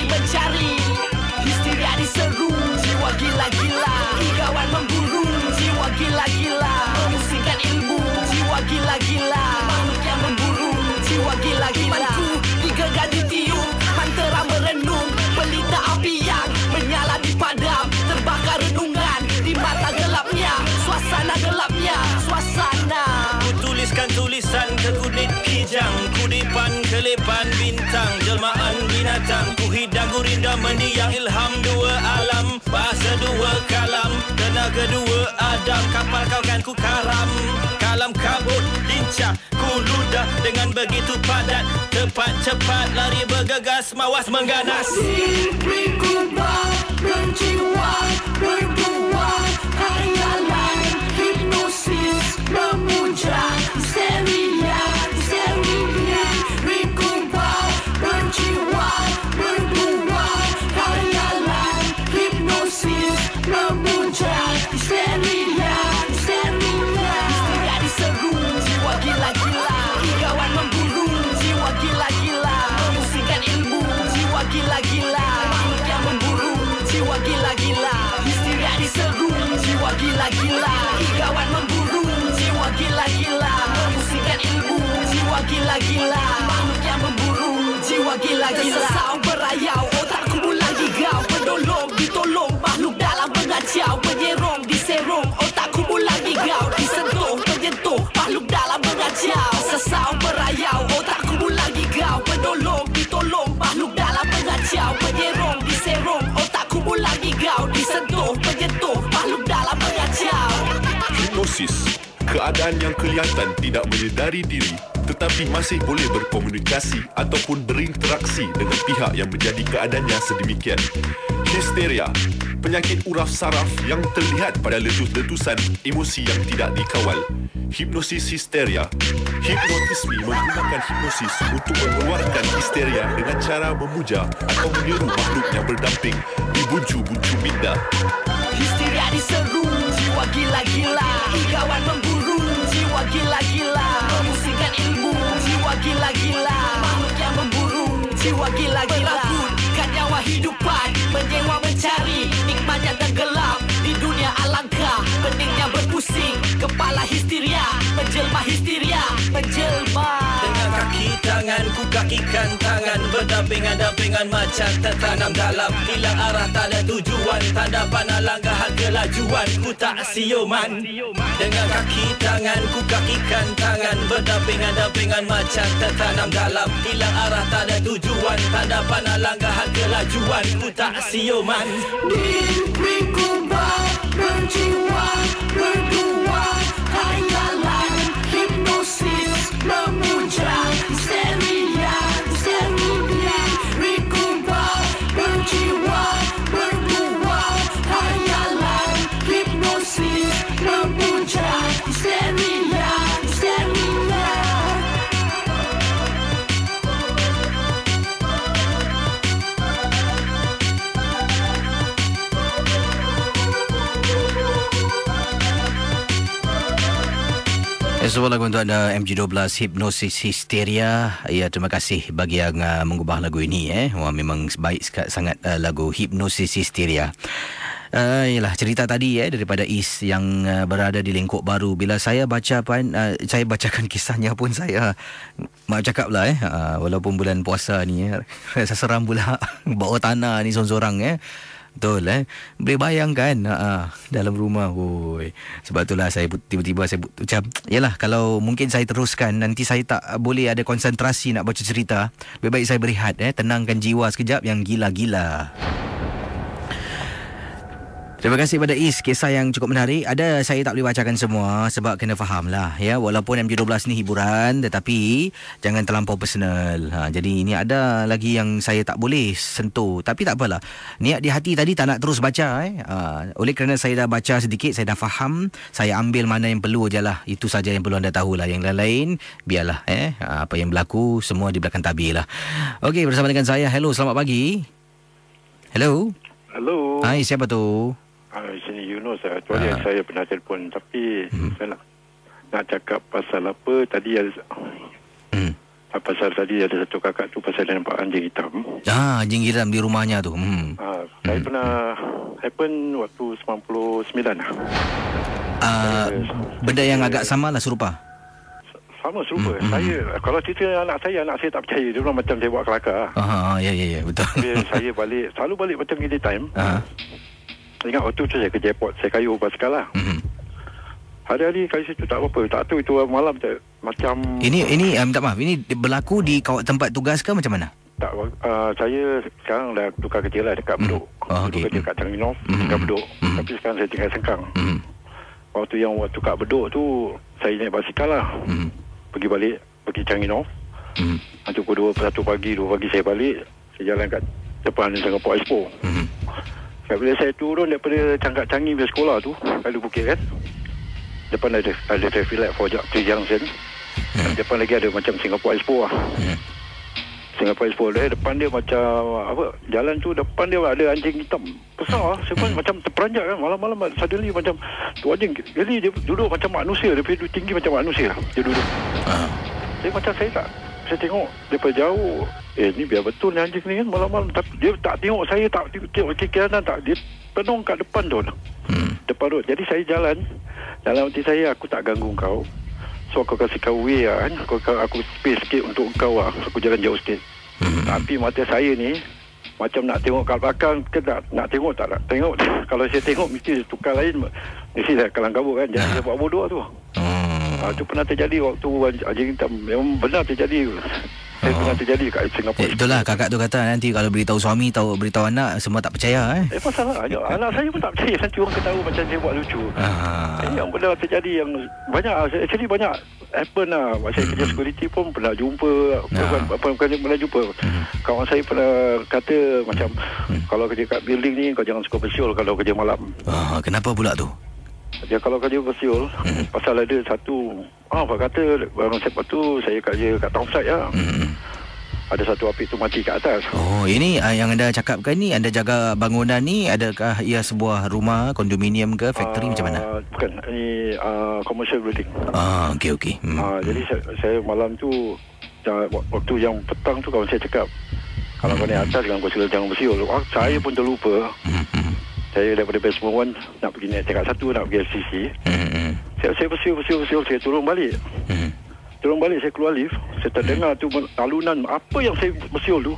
Histeria diseru, jiwa gila-gila. Igawan memburu, jiwa gila-gila. Memusingkan ilmu, jiwa gila-gila. Makhluk yang memburu, jiwa gila-gila. Imanku digenggam ditiup, mantera merenung, pelita api yang menyala di padam, terbakar renungan di mata gelapnya, suasana gelapnya, suasana. Ku tuliskan tulisan ke kulit kijang, kudipan kelepan bintang, jelmaan binatang. Ku hidang gurinda mendiang ilham dua alam, bahasa dua kalam, tenaga dua Adam. Kapal kau kan ku karam, kalam kabut lincah, ku ludah dengan begitu padat, tepat cepat lari bergegas, mawas mengganas. Diriku berjiwa, berdua, khayalan, hipnosis, memuja, histeria. Diriku berjiwa, berdua, khayalan, hipnosis, memuja, histeria. Histeria diseru, jiwa gila-gila. Igawan memburu, jiwa gila-gila. Memusingkan ilmu, jiwa gila-gila. Makhluk yang memburu, jiwa gila-gila. Histeria diseru, jiwa gila-gila. Igawan memburu, jiwa gila-gila. Memusingkan ilmu, jiwa gila-gila. Makhluk yang memburu, jiwa gila-gila. Tersesau berayau, otakku mulai gigau. Penolong ditolong, makhluk dalam mengacau. Penyerong diserong, otakku mulai gigau. Disentuh, menyentuh, makhluk dalam mengacau. Sesau hipnosis. Keadaan yang kelihatan tidak menyedari diri tetapi masih boleh berkomunikasi ataupun berinteraksi dengan pihak yang menjadi keadaannya sedemikian. Histeria, penyakit uraf saraf yang terlihat pada letus-letusan emosi yang tidak dikawal. Hipnosis histeria. Hipnotisme menggunakan hipnosis untuk mengeluarkan histeria dengan cara memuja atau meniru makhluk yang berdamping di buncu-buncu minda. Histeria diseru, jiwa gila-gila. Igawan memburu, jiwa gila-gila. Memusingkan ilmu, jiwa gila-gila. Makhluk yang memburu, jiwa gila-gila. Berlabuhkan nyawa hidupan, menyewa mencari nikmatnya tenggelam di dunia alangkah. Beningnya berpusing, kepala histeria, menjelma histeria, menjelma. Dengan kaki tangan, ku kakikan tangan, berdampingan-dampingan macam tertanam dalam. Hilang arah, tak ada tujuan, tanda panah langkah kelajuan, ku tak siuman. Dengan kaki tangan, ku kakikan tangan, berdampingan-dampingan macam tertanam dalam. Hilang arah, tak ada tujuan, tanda panah langkah kelajuan, ku tak siuman. Diriku berjiwa, berdua, hayalan, hipnosis, memuja, histeria, histeria. Diriku berjiwa, berdua, hayalan, hipnosis, memuja, histeria, histeria. Sebuah lagu untuk anda, MG12, Hipnosis Histeria. Ya, terima kasih bagi yang mengubah lagu ini. Wah, memang baik sangat lagu Hipnosis Histeria. Yalah, cerita tadi daripada Is yang berada di Lengkok Baru. Bila saya baca saya bacakan kisahnya pun saya maaf cakap lah walaupun bulan puasa ni rasa seram pula bawa tanah ni sorang-sorang Betul boleh bayangkan dalam rumah. Sebab itulah saya tiba-tiba saya macam yalah, kalau mungkin saya teruskan nanti saya tak boleh ada konsentrasi nak baca cerita. Lebih baik saya berehat tenangkan jiwa sekejap yang gila-gila. Terima kasih pada Is, kisah yang cukup menarik. Ada saya tak boleh bacakan semua sebab kena faham lah walaupun MG12 ni hiburan tetapi jangan terlampau personal. Jadi ini ada lagi yang saya tak boleh sentuh, tapi tak apalah. Niat di hati tadi tak nak terus baca oleh kerana saya dah baca sedikit, saya dah faham, saya ambil mana yang perlu je lah. Itu saja yang perlu anda tahulah. Yang lain-lain biarlah apa yang berlaku semua di belakang tabir lah. Okey, bersama dengan saya. Hello, selamat pagi. Hello. Hello. Hai, siapa tu? Sini Yunus. Actually saya pernah telefon tapi saya nak cakap pasal apa tadi ada pasal tadi ada satu kakak tu pasal dia nampak anjing hitam. Anjing hitam di rumahnya tu. Saya pernah happen waktu 99 benda yang agak sama lah, serupa. Sama serupa. Saya kalau cerita anak saya tak percaya. Dia orang macam dia buat kelakar. Ya betul. Saya selalu balik macam gini time. Ingat waktu tu saya kerja airport, saya kayu basikal lah. Hari-hari kayu situ tak apa-apa. Tak tahu itu malam macam Ini minta maaf, ini berlaku di tempat tugas ke macam mana? Tak, saya sekarang dah tukar kerja lah dekat Bedok. Dulu kerja kat Changi North, dekat Bedok. Tapi sekarang saya tinggal Sengkang. Waktu kat Bedok tu saya naik basikal lah. Pergi Changi North. Pukul 1 pagi saya balik. Saya jalan kat depan Singapore Expo. Bila saya turun daripada Cangkat Changi punya sekolah tu, Kali Bukit kan, depan ada traffic light for Junction. Depan lagi ada macam Singapore Expo lah. Singapore Expo depan dia macam apa, jalan tu depan dia ada anjing hitam besar. Saya pun macam terperanjat kan, malam-malam suddenly macam tu anjing, jadi dia duduk macam manusia, dia tinggi macam manusia dia duduk. Saya macam saya tengok daripada jauh, ni biar betul ni anjing ni kan malam-malam. Tapi dia tak tengok saya, tak tengok ke kanan, tak, dia penung kat depan tu. Depan road. Jadi saya jalan hati saya, aku tak ganggu kau. So aku kasih kau way kan, aku space sikit untuk kau lah. Aku jalan jauh sikit. Tapi mata saya ni macam nak tengok kat belakang ke nak tengok tak nak tengok. Kalau saya tengok mesti tukar lain, mesti dah kalang kabut kan. Jangan buat bodoh tu. Itu pernah terjadi waktu anjing hitam. Memang benar terjadi. Saya pernah terjadi kat Singapura. Itulah kakak tu kata nanti kalau beritahu suami, beritahu anak, semua tak percaya. Masalah anak saya pun tak percaya. Nanti orang ketahui macam saya buat lucu. Yang benda terjadi yang banyak. Actually banyak happen lah. Masa saya kerja security pun pernah jumpa. Bukan pernah jumpa. Kawan saya pernah kata macam kalau kerja kat building ni kau jangan suka bersiul kalau kerja malam. Kenapa pula tu? Dia kalau kerja bersiul pasal ada satu apa kata sebab tu saya kerja kat townside lah. Ada satu api tu mati kat atas. Oh, ini yang anda cakapkan ni, anda jaga bangunan ni, adakah ia sebuah rumah, kondominium ke, factory macam mana? Bukan, ini commercial building. Okey. Jadi saya malam tu waktu yang petang tu kawan saya cakap kalau kau naik atas jangan bersiul. Saya pun terlupa. Saya daripada basement 1 nak pergi naik tingkat 1, nak pergi LCC. Saya bersiul, saya turun balik. Saya keluar lift. Saya terdengar tu alunan apa yang saya bersiul tu.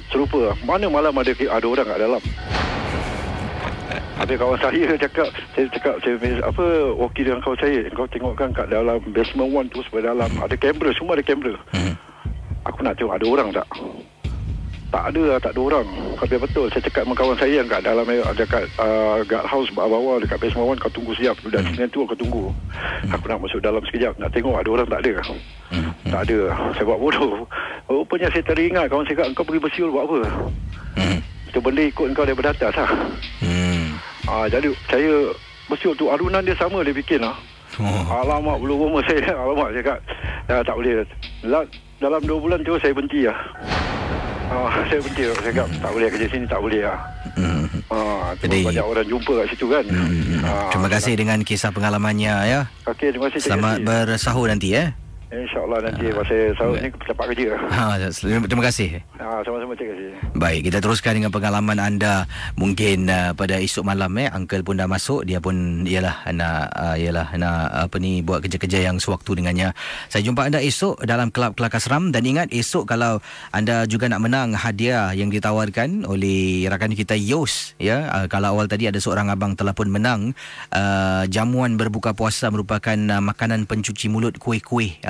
Serupa. Mana malam ada orang kat dalam. Habis kawan saya cakap, apa, walkie dengan kawan saya, kau tengokkan kat dalam basement 1 tu sampai dalam ada kamera, semua ada kamera. Aku nak tengok ada orang tak. Tak ada orang. Habis betul saya cakap dengan kawan saya yang kat dalam dekat guard house bawah dekat basement 1, kau tunggu siap duduk sini tu, kau tunggu. Aku nak masuk dalam sekejap, nak tengok ada orang tak ada. Tak ada. Saya buat bodoh. Rupanya saya teringat kawan saya kata, kau pergi bersiul buat apa? Itu benda ikut kau daripada atas lah. Jadi saya bersiul tu alunan dia sama dia bikin lah. Alamak, bulu rumah saya. Alamak, saya kata tak boleh. Dalam 2 bulan tu saya berhenti lah. Saya berhenti. Saya kata tak boleh kerja sini, tak boleh lah. Jadi banyak orang jumpa kat situ kan. Terima kasih dengan kisah pengalamannya ya. Okey, terima kasih. Selamat bersahur nanti ya. InsyaAllah nanti masa sahur ni tempat kerja. Terima kasih. Sama-sama, terima kasih. Baik, kita teruskan dengan pengalaman anda. Mungkin pada esok malam uncle pun dah masuk. Dia pun nak buat kerja-kerja yang sewaktu dengannya. Saya jumpa anda esok dalam Kelab Kelakar Seram. Dan ingat, esok kalau anda juga nak menang hadiah yang ditawarkan oleh rakan kita Yos ya. Kalau awal tadi ada seorang abang telah pun menang jamuan berbuka puasa merupakan makanan pencuci mulut, kuih-kuih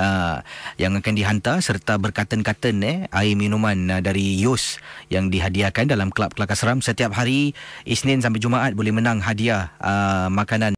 yang akan dihantar serta berkaten-katen air minuman dari Yos yang dihadiahkan dalam Kelab Kelakar Seram. Setiap hari Isnin sampai Jumaat boleh menang hadiah makanan